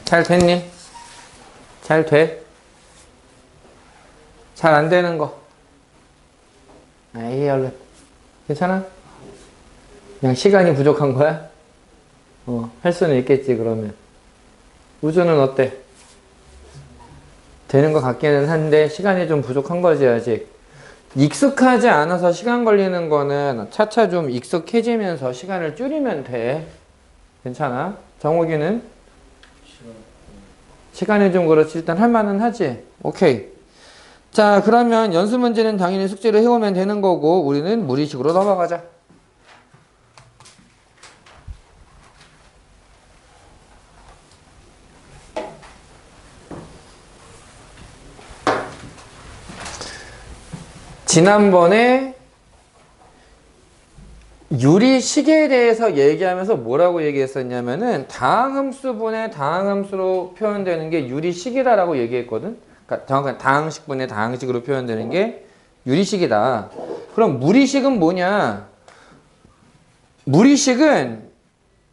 잘 됐니? 잘 돼? 잘 안 되는 거. 아이, 얼른. 괜찮아? 그냥 시간이 부족한 거야? 할 수는 있겠지, 그러면. 우주는 어때? 되는 것 같기는 한데, 시간이 좀 부족한 거지, 아직. 익숙하지 않아서 시간 걸리는 거는 차차 좀 익숙해지면서 시간을 줄이면 돼. 괜찮아? 정욱이는? 시간이 좀 그렇지. 일단 할 만은 하지. 오케이. 자, 그러면 연습 문제는 당연히 숙제로 해오면 되는 거고, 우리는 무리식으로 넘어가자. 지난번에 유리식에 대해서 얘기하면서 뭐라고 얘기했었냐면은 다항함수분의 다항함수로 표현되는 게 유리식이다라고 얘기했거든. 그러니까 정확한 다항식분의 다항식으로 표현되는 게 유리식이다. 그럼 무리식은 뭐냐? 무리식은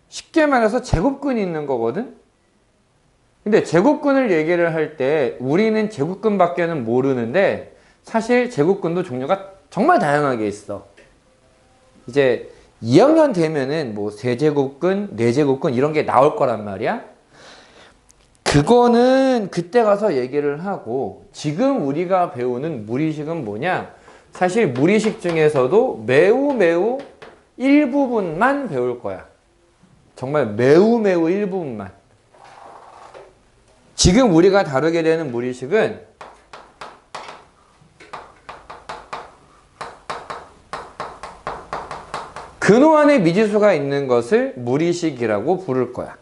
쉽게 말해서 제곱근이 있는 거거든. 근데 제곱근을 얘기를 할 때 우리는 제곱근밖에는 모르는데 사실 제곱근도 종류가 정말 다양하게 있어. 이제 2학년 되면은 뭐 세제곱근, 네제곱근 이런 게 나올 거란 말이야. 그거는 그때 가서 얘기를 하고, 지금 우리가 배우는 무리식은 뭐냐? 사실 무리식 중에서도 매우 일부분만 배울 거야. 정말 매우 일부분만. 지금 우리가 다루게 되는 무리식은 근호 안에 미지수가 있는 것을 무리식이라고 부를 거야.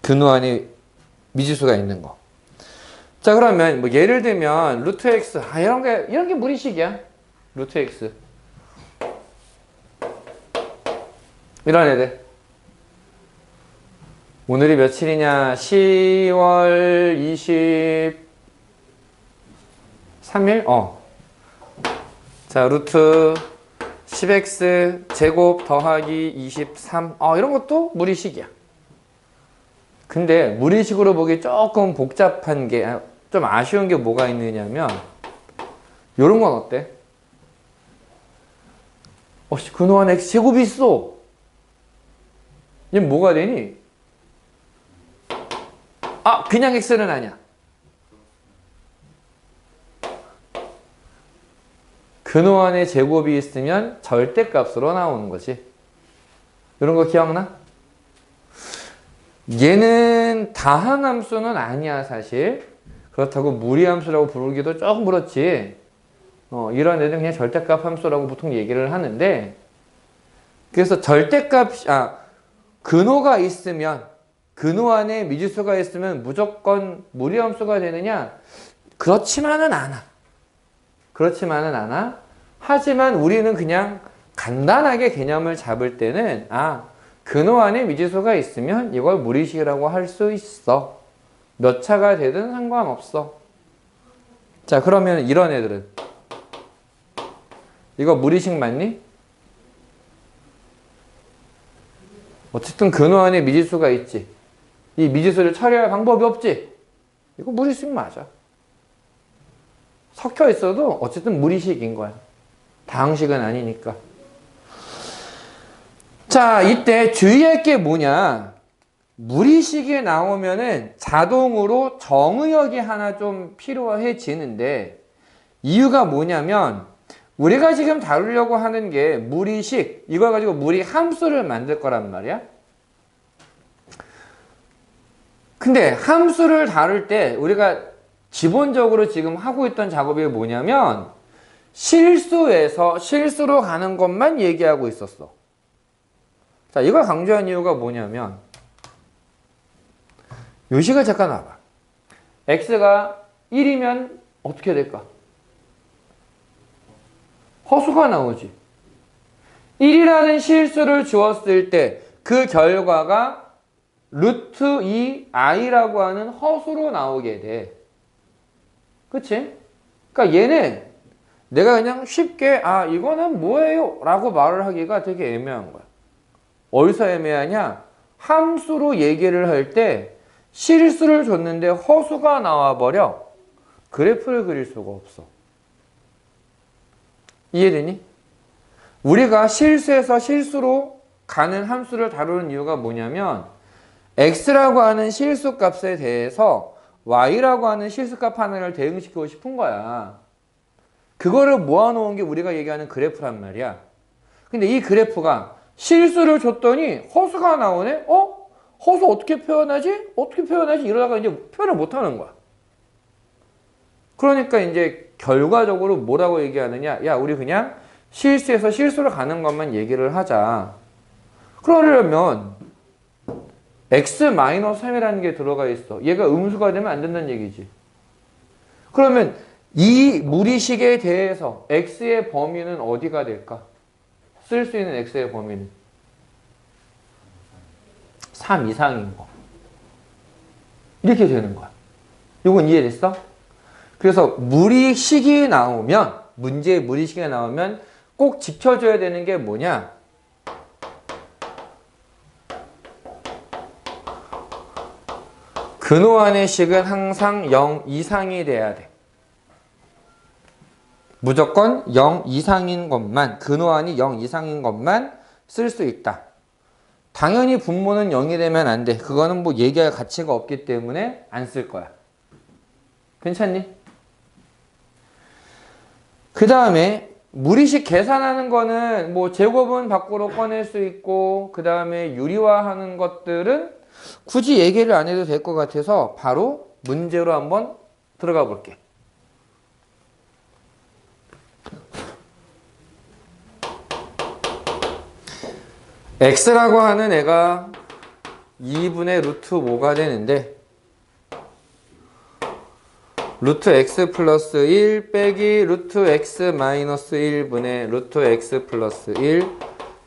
근호 안에 미지수가 있는 거. 자, 그러면 뭐 예를 들면 루트 x, 이런 게 무리식이야. 루트 x. 이런 애들. 오늘이 며칠이냐? 10월 23일? 자, 루트 10x 제곱 더하기 23. 이런 것도 무리식이야. 근데 무리식으로 보기 조금 복잡한 게, 좀 아쉬운 게 뭐가 있느냐면, 요런 건 어때? 근호 안에 x 제곱이 있어. 얘는 뭐가 되니? 그냥 x는 아니야. 근호 안에 제곱이 있으면 절대값으로 나오는 거지. 이런 거 기억나? 얘는 다항함수는 아니야, 사실. 그렇다고 무리함수라고 부르기도 조금 그렇지. 이런 애들은 그냥 절대값 함수라고 보통 얘기를 하는데, 그래서 근호가 있으면, 근호 안에 미지수가 있으면 무조건 무리함수가 되느냐? 그렇지만은 않아. 하지만 우리는 그냥 간단하게 개념을 잡을 때는 근호 안에 미지수가 있으면 이걸 무리식이라고 할 수 있어. 몇 차가 되든 상관없어. 자, 그러면 이런 애들은 이거 무리식 맞니? 어쨌든 근호 안에 미지수가 있지. 이 미지수를 처리할 방법이 없지. 이거 무리식 맞아. 섞여 있어도 어쨌든 무리식인 거야. 다항식은 아니니까. 자, 이때 주의할 게 뭐냐? 무리식이 나오면은 자동으로 정의역이 하나 좀 필요해지는데, 이유가 뭐냐면 우리가 지금 다루려고 하는 게 무리식, 이걸 가지고 무리함수를 만들 거란 말이야. 근데 함수를 다룰 때 우리가 기본적으로 지금 하고 있던 작업이 뭐냐면 실수에서 실수로 가는 것만 얘기하고 있었어. 자, 이걸 강조한 이유가 뭐냐면 요 식을 잠깐 봐봐. x가 1이면 어떻게 될까? 허수가 나오지. 1이라는 실수를 주었을 때 그 결과가 루트 2i라고 하는 허수로 나오게 돼. 그치? 그러니까 얘는 내가 그냥 쉽게 이거는 뭐예요? 라고 말을 하기가 되게 애매한 거야. 어디서 애매하냐? 함수로 얘기를 할 때 실수를 줬는데 허수가 나와버려. 그래프를 그릴 수가 없어. 이해되니? 우리가 실수에서 실수로 가는 함수를 다루는 이유가 뭐냐면 x라고 하는 실수값에 대해서 y라고 하는 실수값 하나를 대응시키고 싶은 거야. 그거를 모아놓은 게 우리가 얘기하는 그래프란 말이야. 근데 이 그래프가 실수를 줬더니 허수가 나오네? 허수 어떻게 표현하지? 어떻게 표현하지? 이러다가 이제 표현을 못하는 거야. 그러니까 이제 결과적으로 뭐라고 얘기하느냐? 야, 우리 그냥 실수에서 실수로 가는 것만 얘기를 하자. 그러려면 x-3이라는 게 들어가 있어. 얘가 음수가 되면 안 된다는 얘기지. 그러면 이 무리식에 대해서 x의 범위는 어디가 될까? 쓸 수 있는 x의 범위는 3 이상인 거. 이렇게 되는 거야. 이건 이해됐어? 그래서 무리식이 나오면, 문제의 무리식이 나오면 꼭 지켜줘야 되는 게 뭐냐? 근호환의 식은 항상 0 이상이 돼야 돼. 무조건 0 이상인 것만, 근호환이 0 이상인 것만 쓸 수 있다. 당연히 분모는 0이 되면 안 돼. 그거는 뭐 얘기할 가치가 없기 때문에 안 쓸 거야. 괜찮니? 그 다음에 무리식 계산하는 거는 뭐 제곱은 밖으로 꺼낼 수 있고, 그 다음에 유리화하는 것들은 굳이 얘기를 안 해도 될 것 같아서 바로 문제로 한번 들어가 볼게. x라고 하는 애가 2분의 루트 5가 되는데 루트 x 플러스 1 빼기 루트 x 마이너스 1분의 루트 x 플러스 1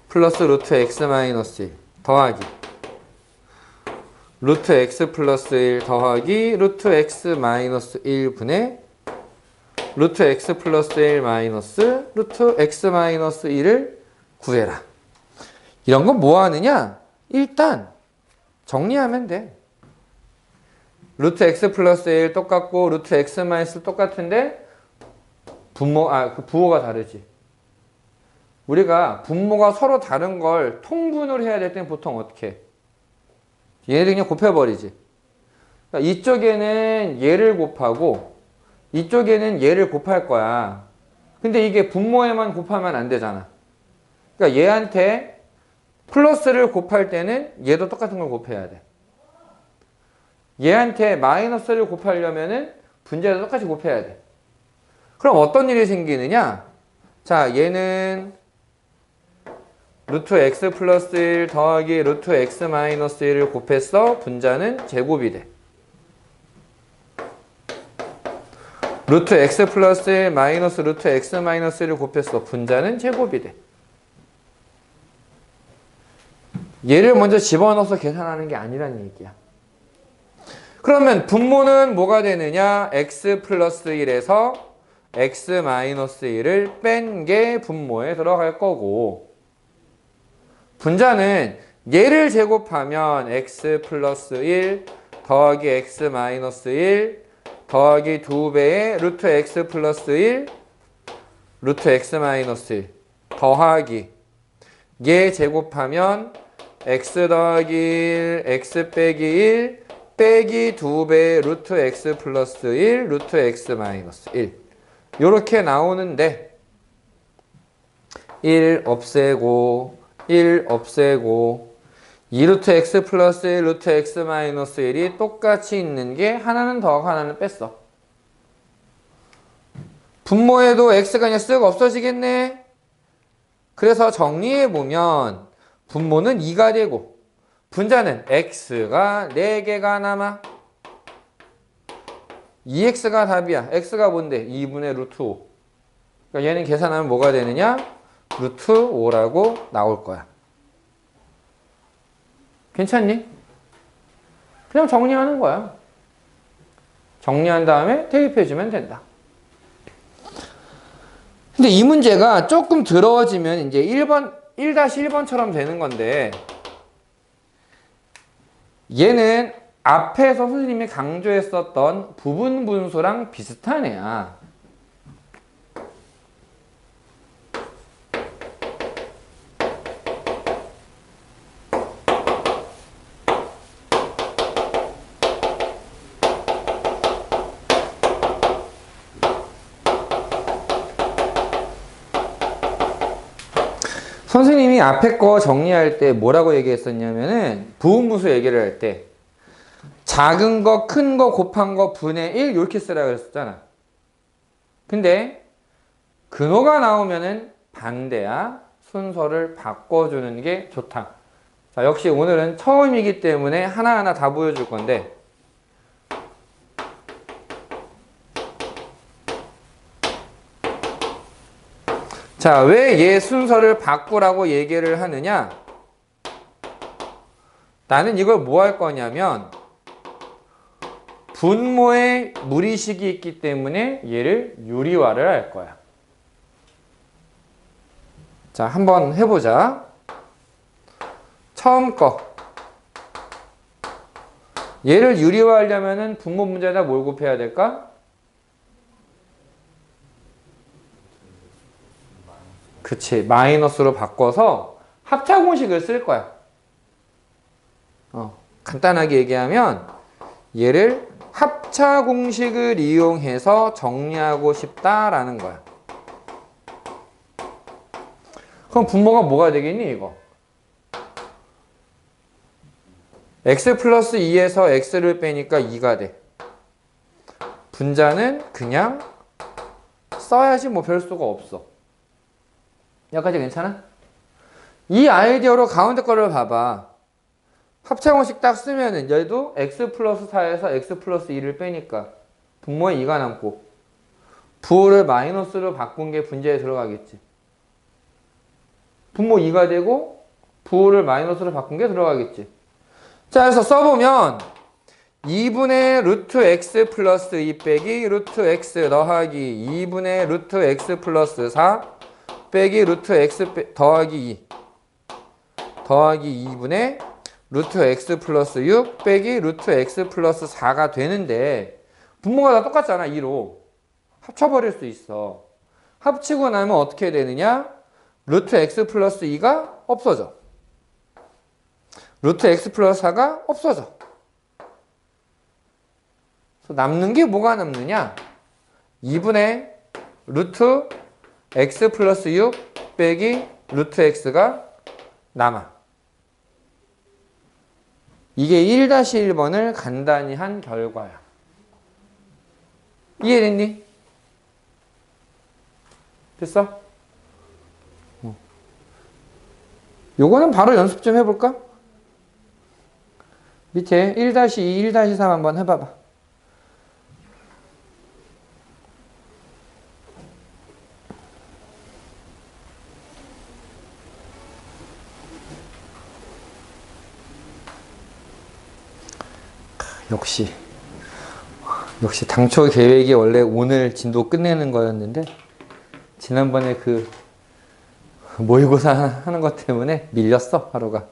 플러스 루트 x 마이너스 1 더하기 루트 x 플러스 1 더하기 루트 x 마이너스 1분의 루트 x 플러스 1 마이너스 루트 x 마이너스 1을 구해라. 이런 건 뭐 하느냐? 일단 정리하면 돼. 루트 x 플러스 1 똑같고 루트 x 마이너스 똑같은데 그 부호가 다르지. 우리가 분모가 서로 다른 걸 통분을 해야 될 때는 보통 어떻게 해? 얘네들 그냥 곱해버리지. 그러니까 이쪽에는 얘를 곱하고 이쪽에는 얘를 곱할 거야. 근데 이게 분모에만 곱하면 안 되잖아. 그러니까 얘한테 플러스를 곱할 때는 얘도 똑같은 걸 곱해야 돼. 얘한테 마이너스를 곱하려면은 분자도 똑같이 곱해야 돼. 그럼 어떤 일이 생기느냐? 자, 얘는 루트 x 플러스 1 더하기 루트 x 마이너스 1을 곱했어. 분자는 제곱이 돼. 루트 x 플러스 1 마이너스 루트 x 마이너스 1을 곱했어. 분자는 제곱이 돼. 얘를 먼저 집어넣어서 계산하는 게 아니란 얘기야. 그러면 분모는 뭐가 되느냐? x 플러스 1에서 x 마이너스 1을 뺀 게 분모에 들어갈 거고, 분자는 얘를 제곱하면 x 플러스 1 더하기 x 마이너스 1 더하기 2배의 루트 x 플러스 1 루트 x 마이너스 1 더하기 얘 제곱하면 x 더하기 1 x 빼기 1 빼기 2배 루트 x 플러스 1 루트 x 마이너스 1 요렇게 나오는데 1 없애고 1 없애고 2루트 x 플러스 1 루트 x 마이너스 1이 똑같이 있는 게 하나는 더하고 하나는 뺐어. 분모에도 x가 그냥 쓱 없어지겠네. 그래서 정리해보면 분모는 2가 되고 분자는 x가 4개가 남아. 2x가 답이야. x가 뭔데? 2분의 루트 5. 그러니까 얘는 계산하면 뭐가 되느냐? 루트 5라고 나올 거야. 괜찮니? 그냥 정리하는 거야. 정리한 다음에 대입해주면 된다. 근데 이 문제가 조금 더러워지면 이제 1-1번처럼 되는 건데, 얘는 앞에서 선생님이 강조했었던 부분 분수랑 비슷한 애야. 선생님이 앞에 거 정리할 때 뭐라고 얘기했었냐면은 부분분수 얘기를 할 때 작은 거, 큰 거, 곱한 거, 분의 1 이렇게 쓰라고 그랬었잖아. 근데 근호가 나오면은 반대야. 순서를 바꿔주는 게 좋다. 자, 역시 오늘은 처음이기 때문에 하나하나 다 보여줄 건데 자, 왜 얘 순서를 바꾸라고 얘기를 하느냐? 나는 이걸 뭐 할 거냐면 분모에 무리식이 있기 때문에 얘를 유리화를 할 거야. 자, 한번 해보자. 처음 거. 얘를 유리화하려면은 분모 문제에다 뭘 곱해야 될까? 그치, 마이너스로 바꿔서 합차 공식을 쓸 거야. 간단하게 얘기하면 얘를 합차 공식을 이용해서 정리하고 싶다라는 거야. 그럼 분모가 뭐가 되겠니, 이거? x 플러스 2에서 x를 빼니까 2가 돼. 분자는 그냥 써야지 뭐 별 수가 없어. 여기까지 괜찮아? 이 아이디어로 가운데 거를 봐봐. 합차공식 딱 쓰면은 얘도 x 플러스 4에서 x 플러스 2를 빼니까 분모에 2가 남고 부호를 마이너스로 바꾼 게 분자에 들어가겠지. 분모 2가 되고 부호를 마이너스로 바꾼 게 들어가겠지. 자, 그래서 써보면 2분의 루트 x 플러스 2 빼기 루트 x 더하기 2분의 루트 x 플러스 4 빼기 루트 x 더하기 2 더하기 2분의 루트 x 플러스 6 빼기 루트 x 플러스 4가 되는데 분모가 다 똑같잖아. 2로 합쳐버릴 수 있어. 합치고 나면 어떻게 되느냐? 루트 x 플러스 2가 없어져. 루트 x 플러스 4가 없어져. 그래서 남는 게 뭐가 남느냐? 2분의 루트 x 플러스 6 빼기 루트 x가 남아. 이게 1-1번을 간단히 한 결과야. 이해됐니? 됐어? 요거는 바로 연습 좀 해볼까? 밑에 1-2, 1-3 한번 해봐봐. 역시 당초 계획이 원래 오늘 진도 끝내는 거였는데 지난번에 그 모의고사 하는 것 때문에 밀렸어, 하루가.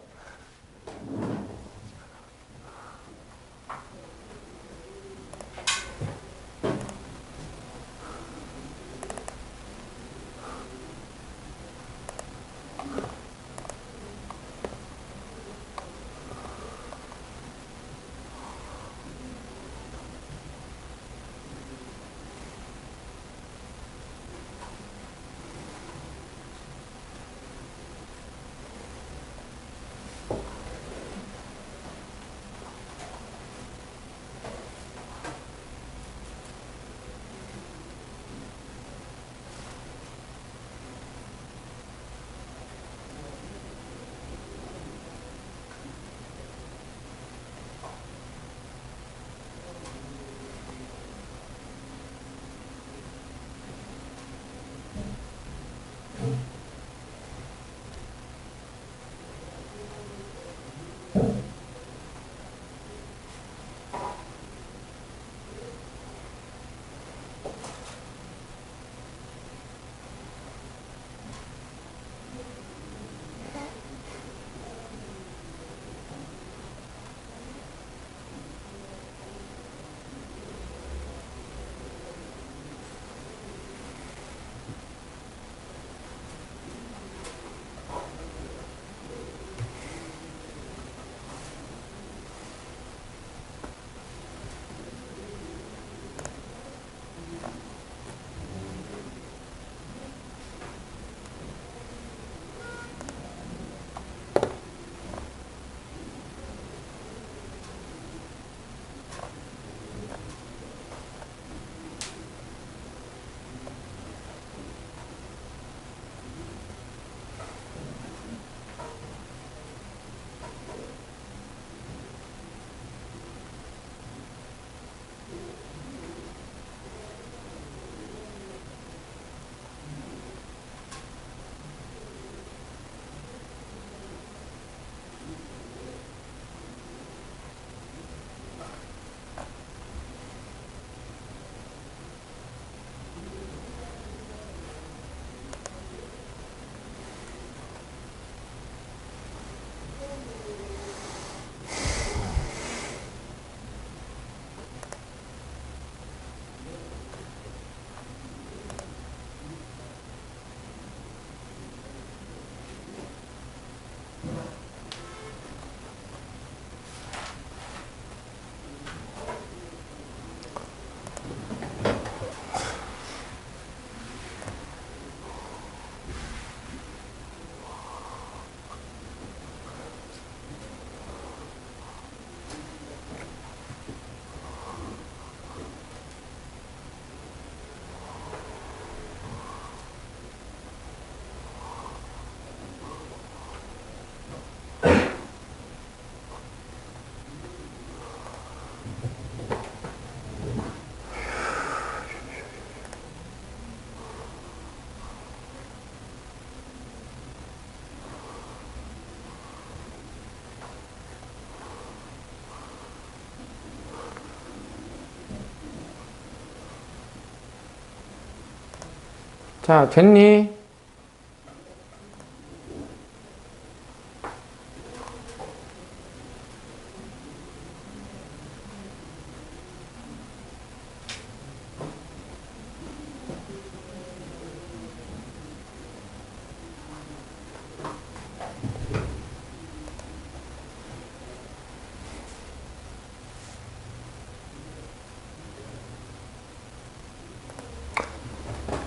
자, 됐니?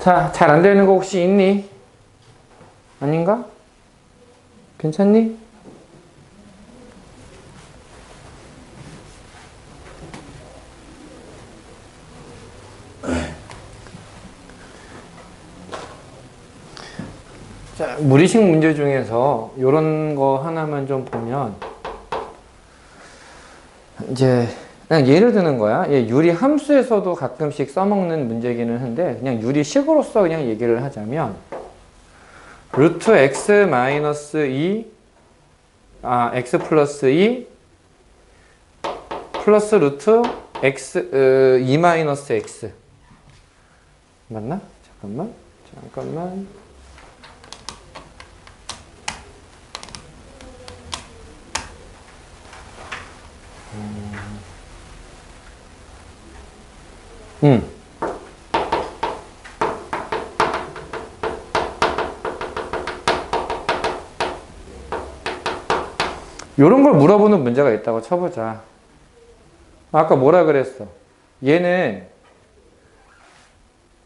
자, 잘 안 되는 거 혹시 있니? 아닌가? 괜찮니? 자, 무리식 문제 중에서 이런 거 하나만 좀 보면 이제 그냥 예를 드는 거야. 얘 유리 함수에서도 가끔씩 써먹는 문제기는 한데 그냥 유리식으로서 그냥 얘기를 하자면 루트 x 마이너스 2 x 플러스 2 플러스 루트 x 2 마이너스 x 맞나? 잠깐만 요런 걸 물어보는 문제가 있다고 쳐보자. 아까 뭐라 그랬어? 얘는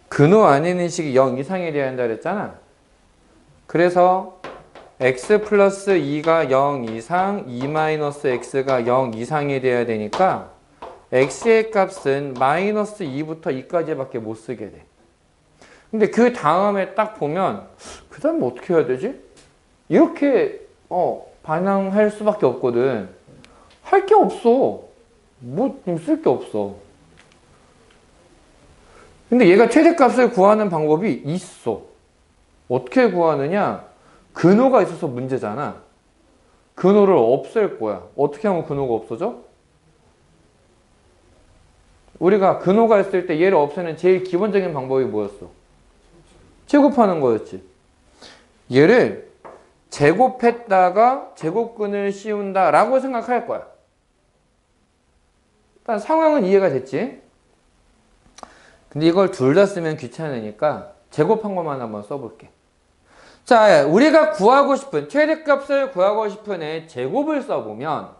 근호 아닌 인식이 0 이상이 돼야 한다 그랬잖아. 그래서 x 플러스 2가 0 이상, 2 마이너스 x가 0 이상이 돼야 되니까 x의 값은 마이너스 2부터 2까지 밖에 못 쓰게 돼. 근데 그 다음에 딱 보면 그 다음에 어떻게 해야 되지? 이렇게 반항할 수밖에 없거든. 할 게 없어. 뭐 쓸 게 없어. 근데 얘가 최대값을 구하는 방법이 있어. 어떻게 구하느냐? 근호가 있어서 문제잖아. 근호를 없앨 거야. 어떻게 하면 근호가 없어져? 우리가 근호가 있을 때 얘를 없애는 제일 기본적인 방법이 뭐였어? 제곱하는 거였지. 얘를 제곱했다가 제곱근을 씌운다 라고 생각할 거야. 일단 상황은 이해가 됐지? 근데 이걸 둘 다 쓰면 귀찮으니까 제곱한 것만 한번 써볼게. 자, 우리가 구하고 싶은 최대값을 구하고 싶은 애 제곱을 써보면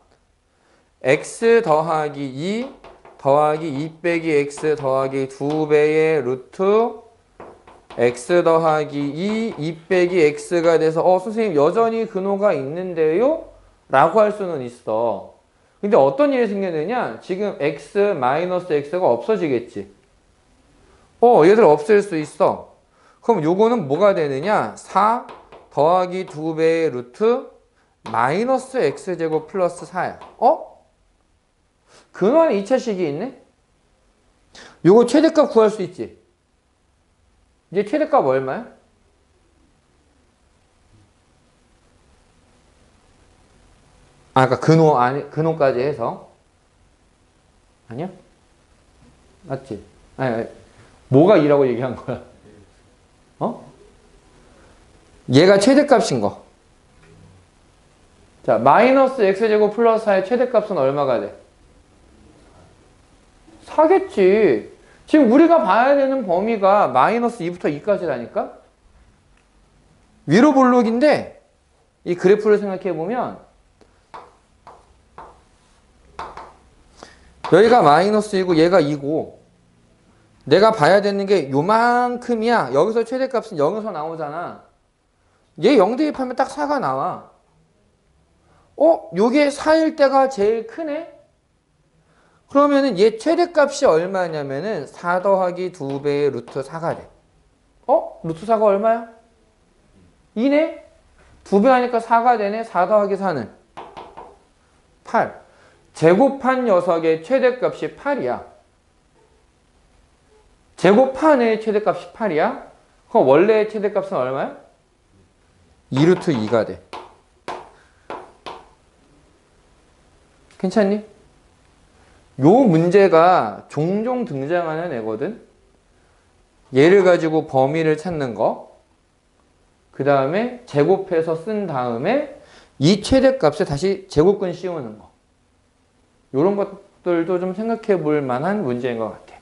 x 더하기 2 더하기 2 빼기 x 더하기 2배의 루트 x 더하기 2 빼기 x가 돼서 선생님 여전히 근호가 있는데요? 라고 할 수는 있어. 근데 어떤 일이 생겼느냐? 지금 x 마이너스 x가 없어지겠지. 얘들 없앨 수 있어. 그럼 요거는 뭐가 되느냐? 4 더하기 2배의 루트 마이너스 x제곱 플러스 4야. 근원에 2차식이 있네? 요거 최대값 구할 수 있지? 이제 최대값 얼마야? 그러니까 근호까지 해서. 아니야? 맞지? 아니, 뭐가 2라고 얘기한 거야? 얘가 최대값인 거. 자, 마이너스 x제곱 플러스 4의 최대값은 얼마가 돼? 4겠지. 지금 우리가 봐야 되는 범위가 마이너스 2부터 2까지라니까? 위로 볼록인데 이 그래프를 생각해 보면 여기가 마이너스 2고 얘가 2고 내가 봐야 되는 게 요만큼이야. 여기서 최대값은 0에서 나오잖아. 얘 0 대입하면 딱 4가 나와. 요게 4일 때가 제일 크네? 그러면은 얘 최대값이 얼마냐면은 4 더하기 2배의 루트 4가 돼. 루트 4가 얼마야? 2네? 2배 하니까 4가 되네. 4 더하기 4는 8. 제곱한 녀석의 최대값이 8이야. 제곱한 의 최대값이 8이야? 그럼 원래의 최대값은 얼마야? 2루트 2가 돼. 괜찮니? 요 문제가 종종 등장하는 애거든. 얘를 가지고 범위를 찾는 거. 그 다음에 제곱해서 쓴 다음에 이 최대값에 다시 제곱근 씌우는 거. 이런 것들도 좀 생각해 볼 만한 문제인 것 같아.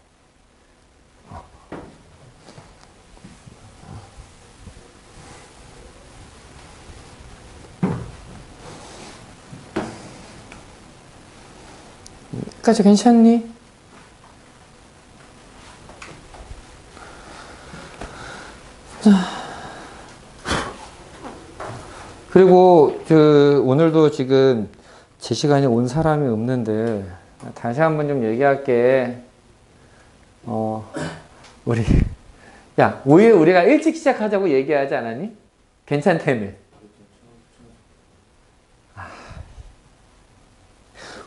까지 괜찮니? 그리고 오늘도 지금 제 시간에 온 사람이 없는데 다시 한번 좀 얘기할게. 오히려 우리가 일찍 시작하자고 얘기하지 않았니? 괜찮다며.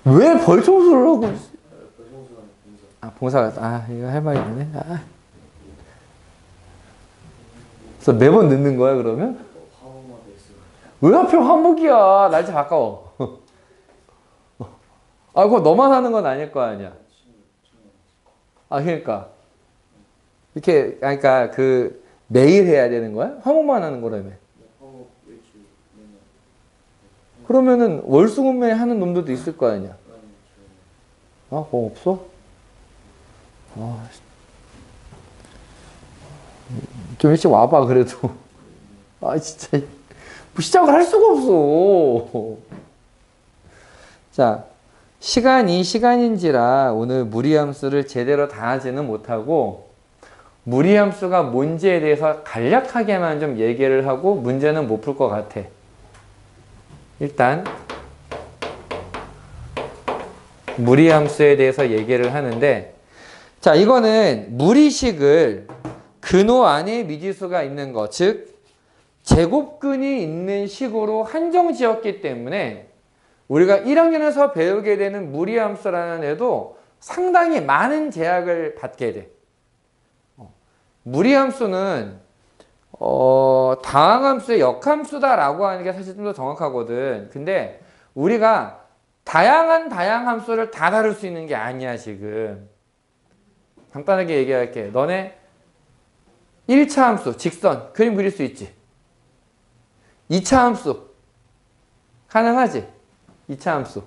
왜 벌청소를 하고 있어? 봉사가 이거 할 말이 없네. 그래서 매번 늦는 거야 그러면? 왜 하필 화목이야? 날짜 가까워. 그거 너만 하는 건 아닐 거 아니야. 그러니까 이렇게 그러니까 매일 해야 되는 거야? 화목만 하는 거라며. 그러면은 월수금매 하는 놈들도 있을 거 아니야. 그거 없어? 좀 일찍 와봐 그래도. 진짜 뭐 시작을 할 수가 없어. 자, 시간이 시간인지라 오늘 무리함수를 제대로 다 하지는 못하고 무리함수가 뭔지에 대해서 간략하게만 좀 얘기를 하고 문제는 못 풀 것 같아. 일단 무리함수에 대해서 얘기를 하는데, 자, 이거는 무리식을 근호 안에 미지수가 있는 거, 즉 제곱근이 있는 식으로 한정 지었기 때문에 우리가 1학년에서 배우게 되는 무리함수라는 애도 상당히 많은 제약을 받게 돼. 무리함수는 다항함수의 역함수다라고 하는 게 사실 좀 더 정확하거든. 근데 우리가 다양한 다양함수를 다 다룰 수 있는 게 아니야 지금. 간단하게 얘기할게. 너네 1차 함수 직선 그림 그릴 수 있지? 2차 함수 가능하지? 2차 함수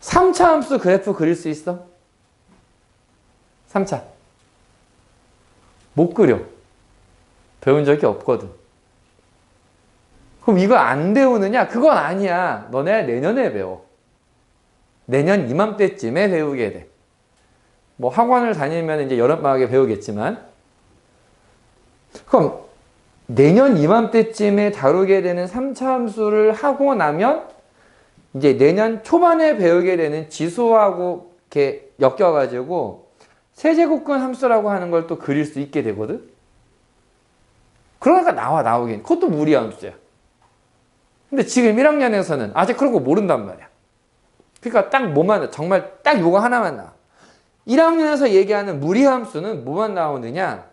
3차 함수 그래프 그릴 수 있어? 3차 못 그려. 배운 적이 없거든. 그럼 이거 안 배우느냐? 그건 아니야. 너네 내년에 배워. 내년 이맘때쯤에 배우게 돼. 뭐 학원을 다니면 이제 여름방학에 배우겠지만, 그럼 내년 이맘때쯤에 다루게 되는 3차 함수를 하고 나면 이제 내년 초반에 배우게 되는 지수하고 이렇게 엮여가지고 세제곱근 함수라고 하는 걸 또 그릴 수 있게 되거든. 그러니까 나오긴. 그것도 무리함수야. 근데 지금 1학년에서는 아직 그런 거 모른단 말이야. 그러니까 딱 뭐만, 정말 딱 요거 하나만 나와. 1학년에서 얘기하는 무리함수는 뭐만 나오느냐?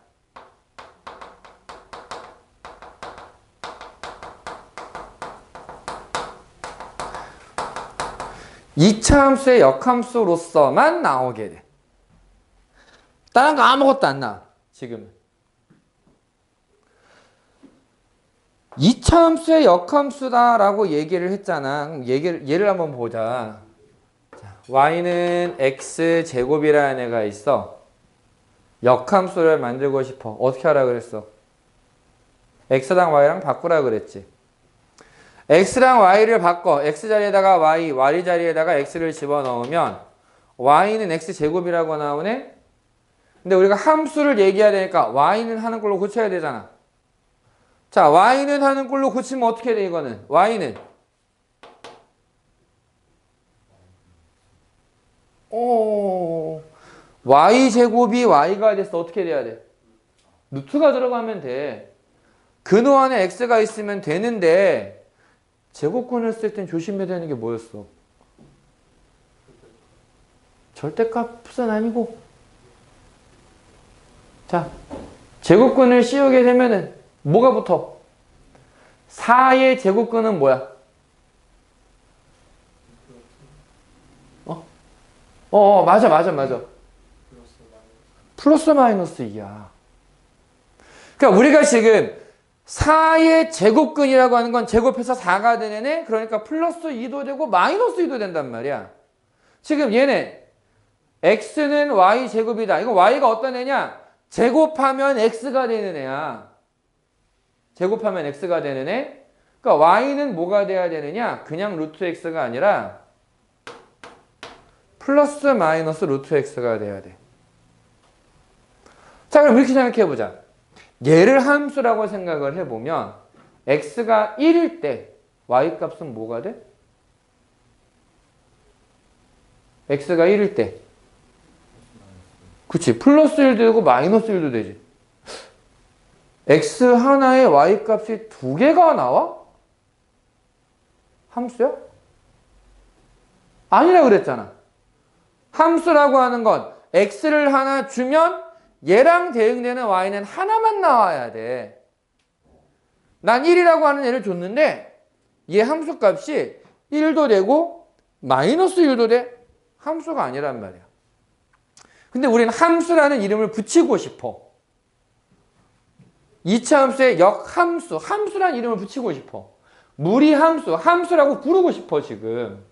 이차 함수의 역함수로서만 나오게 돼. 다른 거 아무것도 안 나와. 지금은. 2차 함수의 역함수다라고 얘기를 했잖아. 그럼 얘를 한번 보자. 자, y는 x제곱이라는 애가 있어. 역함수를 만들고 싶어. 어떻게 하라 그랬어? x랑 y랑 바꾸라 그랬지. x랑 y를 바꿔. x 자리에다가 y 자리에다가 x를 집어넣으면 y는 x제곱이라고 나오네? 근데 우리가 함수를 얘기해야 되니까 y는 하는 걸로 고쳐야 되잖아. 자, y는 하는 꼴로 고치면 어떻게 돼, 이거는? y는 y제곱이 y가 됐어. 어떻게 돼야 돼? 루트가 들어가면 돼. 근호 안에 x가 있으면 되는데 제곱근을 쓸 땐 조심해야 되는 게 뭐였어? 절대값은 아니고. 자, 제곱근을 씌우게 되면은 뭐가 붙어? 4의 제곱근은 뭐야? 맞아. 플러스 마이너스 2야. 그러니까 우리가 지금 4의 제곱근이라고 하는 건 제곱해서 4가 되는 애. 그러니까 플러스 2도 되고 마이너스 2도 된단 말이야. 지금 얘네 x는 y 제곱이다. 이거 y가 어떤 애냐? 제곱하면 x가 되는 애야. 제곱하면 x가 되는 애. 그러니까 y는 뭐가 돼야 되느냐? 그냥 루트 x가 아니라 플러스 마이너스 루트 x가 돼야 돼. 자, 그럼 이렇게 생각해보자. 얘를 함수라고 생각을 해보면 x가 1일 때 y값은 뭐가 돼? x가 1일 때 그치, 플러스 1도 되고 마이너스 1도 되지. x 하나에 y값이 2개가 나와? 함수야? 아니라 그랬잖아. 함수라고 하는 건 x를 하나 주면 얘랑 대응되는 y는 하나만 나와야 돼. 난 1이라고 하는 애를 줬는데 얘 함수값이 1도 되고 마이너스 1도 돼. 함수가 아니란 말이야. 근데 우리는 함수라는 이름을 붙이고 싶어. 2차 함수에 역함수, 함수라는 이름을 붙이고 싶어. 무리함수, 함수라고 부르고 싶어 지금.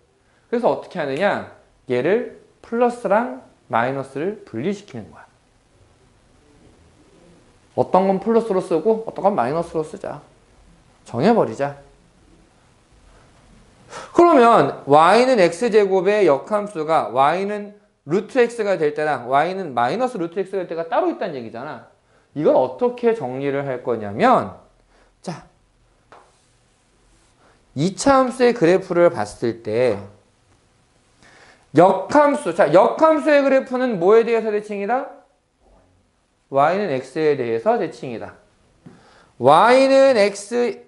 그래서 어떻게 하느냐? 얘를 플러스랑 마이너스를 분리시키는 거야. 어떤 건 플러스로 쓰고 어떤 건 마이너스로 쓰자. 정해버리자. 그러면 y는 x제곱의 역함수가 y는 루트 x가 될 때랑 y는 마이너스 루트 x가 될 때가 따로 있다는 얘기잖아. 이걸 어떻게 정리를 할 거냐면, 자, 2차 함수의 그래프를 봤을 때 역함수, 자, 역함수의 그래프는 뭐에 대해서 대칭이다? y는 x에 대해서 대칭이다. y는 x,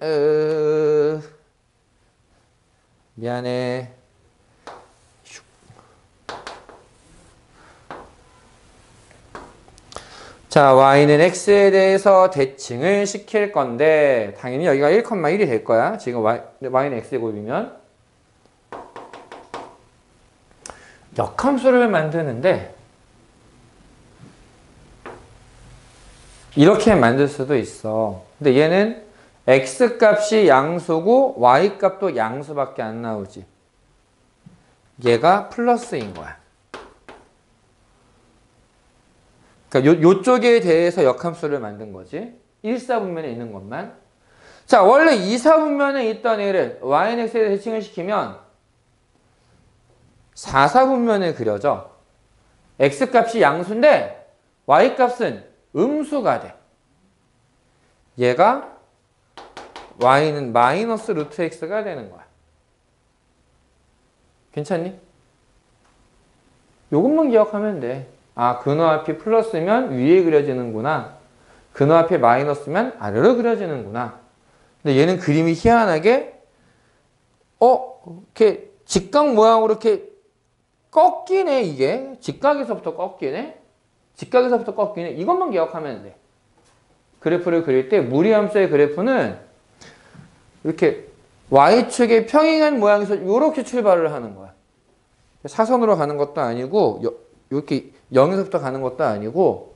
미안해. 자, y는 x에 대해서 대칭을 시킬 건데 당연히 여기가 1,1이 될 거야. 지금 y는 x제곱이면. 역함수를 만드는데 이렇게 만들 수도 있어. 근데 얘는 x값이 양수고 y값도 양수밖에 안 나오지. 얘가 플러스인 거야. 그러니까 요쪽에 대해서 역함수를 만든 거지. 1사분면에 있는 것만. 자, 원래 2사분면에 있던 애를 y는 x에 대칭을 시키면 4사분면에 그려져. x값이 양수인데 y값은 음수가 돼. 얘가 y는 마이너스 루트 x가 되는 거야. 괜찮니? 요것만 기억하면 돼. 아, 근호 앞이 플러스면 위에 그려지는구나. 근호 앞이 마이너스면 아래로 그려지는구나. 근데 얘는 그림이 희한하게 이렇게 직각 모양으로 이렇게 꺾이네. 이게 직각에서부터 꺾이네. 직각에서부터 꺾이네. 이것만 기억하면 돼. 그래프를 그릴 때 무리함수의 그래프는 이렇게 y축의 평행한 모양에서 이렇게 출발을 하는 거야. 사선으로 가는 것도 아니고 이렇게 0에서부터 가는 것도 아니고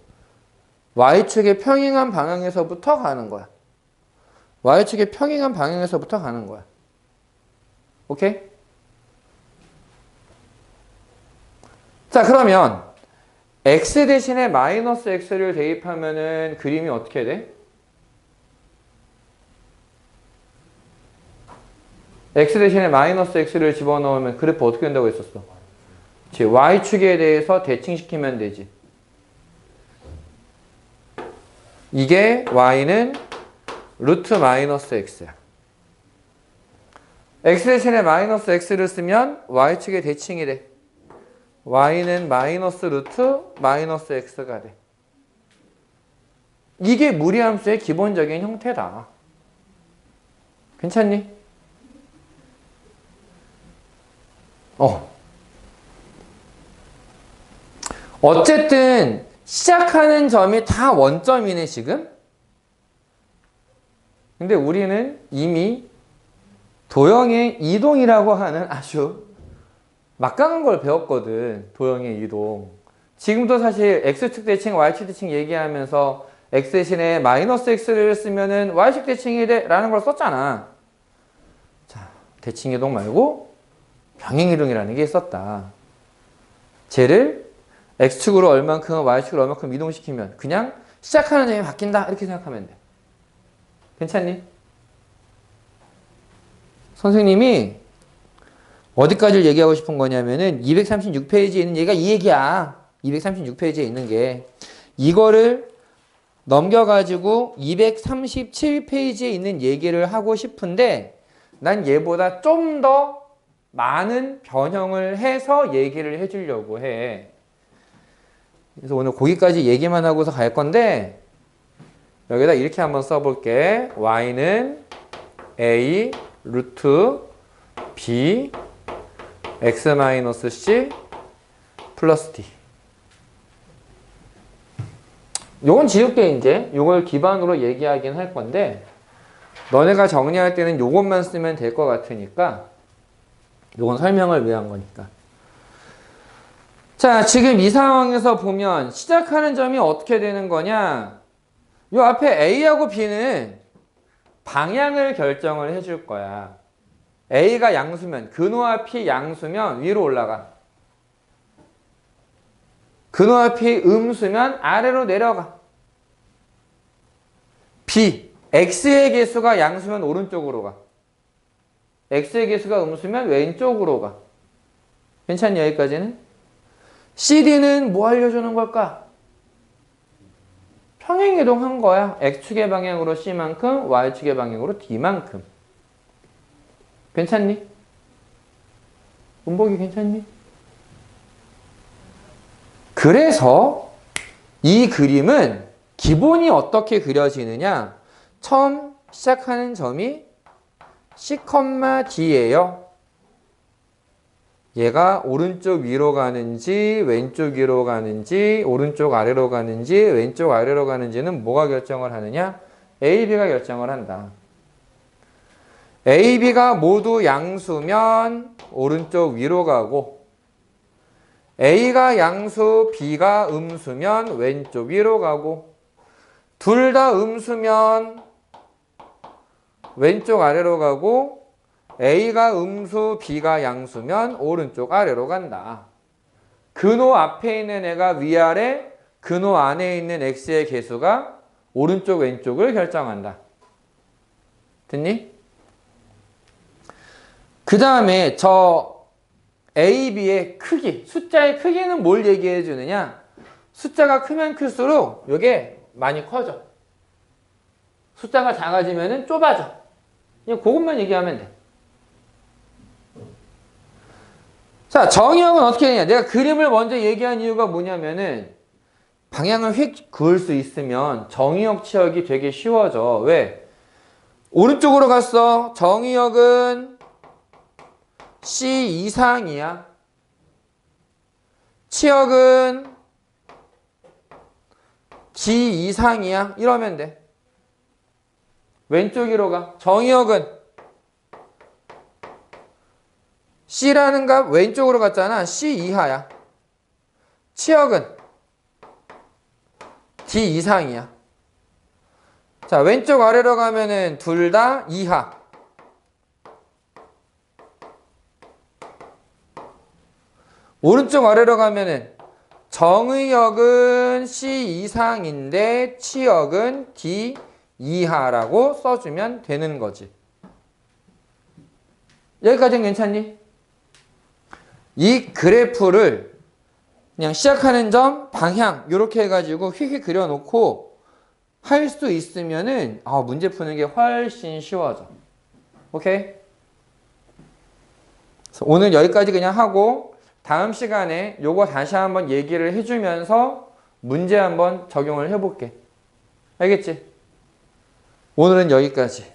y축의 평행한 방향에서부터 가는 거야. y축의 평행한 방향에서부터 가는 거야. 오케이? 자, 그러면 x 대신에 마이너스 x를 대입하면은 그림이 어떻게 돼? x 대신에 마이너스 x를 집어넣으면 그래프 어떻게 된다고 했었어? y축에 대해서 대칭시키면 되지. 이게 y는 루트 마이너스 x야. x 대신에 마이너스 x를 쓰면 y축에 대칭이 돼. y는 마이너스 루트 마이너스 x가 돼. 이게 무리함수의 기본적인 형태다. 괜찮니? 어쨌든 시작하는 점이 다 원점이네 지금. 근데 우리는 이미 도형의 이동이라고 하는 아주 막강한 걸 배웠거든. 도형의 이동. 지금도 사실 x축 대칭, y축 대칭 얘기하면서 x 대신에 마이너스 x를 쓰면은 y축 대칭이 돼 라는 걸 썼잖아. 자, 대칭이동 말고 병행이동이라는 게 있었다. 쟤를 x축으로 얼만큼, y축으로 얼만큼 이동시키면 그냥 시작하는 점이 바뀐다 이렇게 생각하면 돼. 괜찮니? 선생님이 어디까지를 얘기하고 싶은 거냐면은 236페이지에 있는 얘기가 이 얘기야. 236페이지에 있는 게 이거를 넘겨가지고 237페이지에 있는 얘기를 하고 싶은데 난 얘보다 좀 더 많은 변형을 해서 얘기를 해주려고 해. 그래서 오늘 거기까지 얘기만 하고서 갈 건데 여기다 이렇게 한번 써볼게. y는 a 루트 b x-c 플러스 d. 요건 지울게 이제. 요걸 기반으로 얘기하긴 할 건데 너네가 정리할 때는 요것만 쓰면 될 것 같으니까 요건 설명을 위한 거니까. 자, 지금 이 상황에서 보면 시작하는 점이 어떻게 되는 거냐. 요 앞에 A하고 B는 방향을 결정을 해줄 거야. A가 양수면, 근호와 P 양수면 위로 올라가. 근호와 P 음수면 아래로 내려가. B, X의 개수가 양수면 오른쪽으로 가. X의 개수가 음수면 왼쪽으로 가. 괜찮니? 여기까지는? CD는 뭐 알려주는 걸까? 평행이동한 거야. X축의 방향으로 C만큼, Y축의 방향으로 D만큼. 괜찮니? 문복이 괜찮니? 그래서 이 그림은 기본이 어떻게 그려지느냐? 처음 시작하는 점이 C, D예요. 얘가 오른쪽 위로 가는지 왼쪽 위로 가는지 오른쪽 아래로 가는지 왼쪽 아래로 가는지는 뭐가 결정을 하느냐? A, B가 결정을 한다. A, B가 모두 양수면 오른쪽 위로 가고 A가 양수, B가 음수면 왼쪽 위로 가고 둘 다 음수면 왼쪽 아래로 가고 A가 음수, B가 양수면 오른쪽 아래로 간다. 근호 앞에 있는 애가 위아래, 근호 안에 있는 X의 개수가 오른쪽 왼쪽을 결정한다. 됐니? 그 다음에 저 A, B의 크기, 숫자의 크기는 뭘 얘기해 주느냐? 숫자가 크면 클수록 이게 많이 커져. 숫자가 작아지면 좁아져. 그냥 그것만 얘기하면 돼. 자, 정의역은 어떻게 되냐? 내가 그림을 먼저 얘기한 이유가 뭐냐면은 방향을 휙 그을 수 있으면 정의역 치역이 되게 쉬워져. 왜? 오른쪽으로 갔어. 정의역은 C 이상이야. 치역은 D 이상이야. 이러면 돼. 왼쪽으로 가. 정의역은 C라는 값 왼쪽으로 갔잖아. C 이하야. 치역은 D 이상이야. 자, 왼쪽 아래로 가면은 둘 다 이하. 오른쪽 아래로 가면은 정의역은 C 이상인데 치역은 D 이하라고 써주면 되는 거지. 여기까지는 괜찮니? 이 그래프를 그냥 시작하는 점, 방향 이렇게 해가지고 휙휙 그려놓고 할 수 있으면은 문제 푸는 게 훨씬 쉬워져. 오케이? 그래서 오늘 여기까지 그냥 하고 다음 시간에 요거 다시 한번 얘기를 해주면서 문제 한번 적용을 해볼게. 알겠지? 오늘은 여기까지.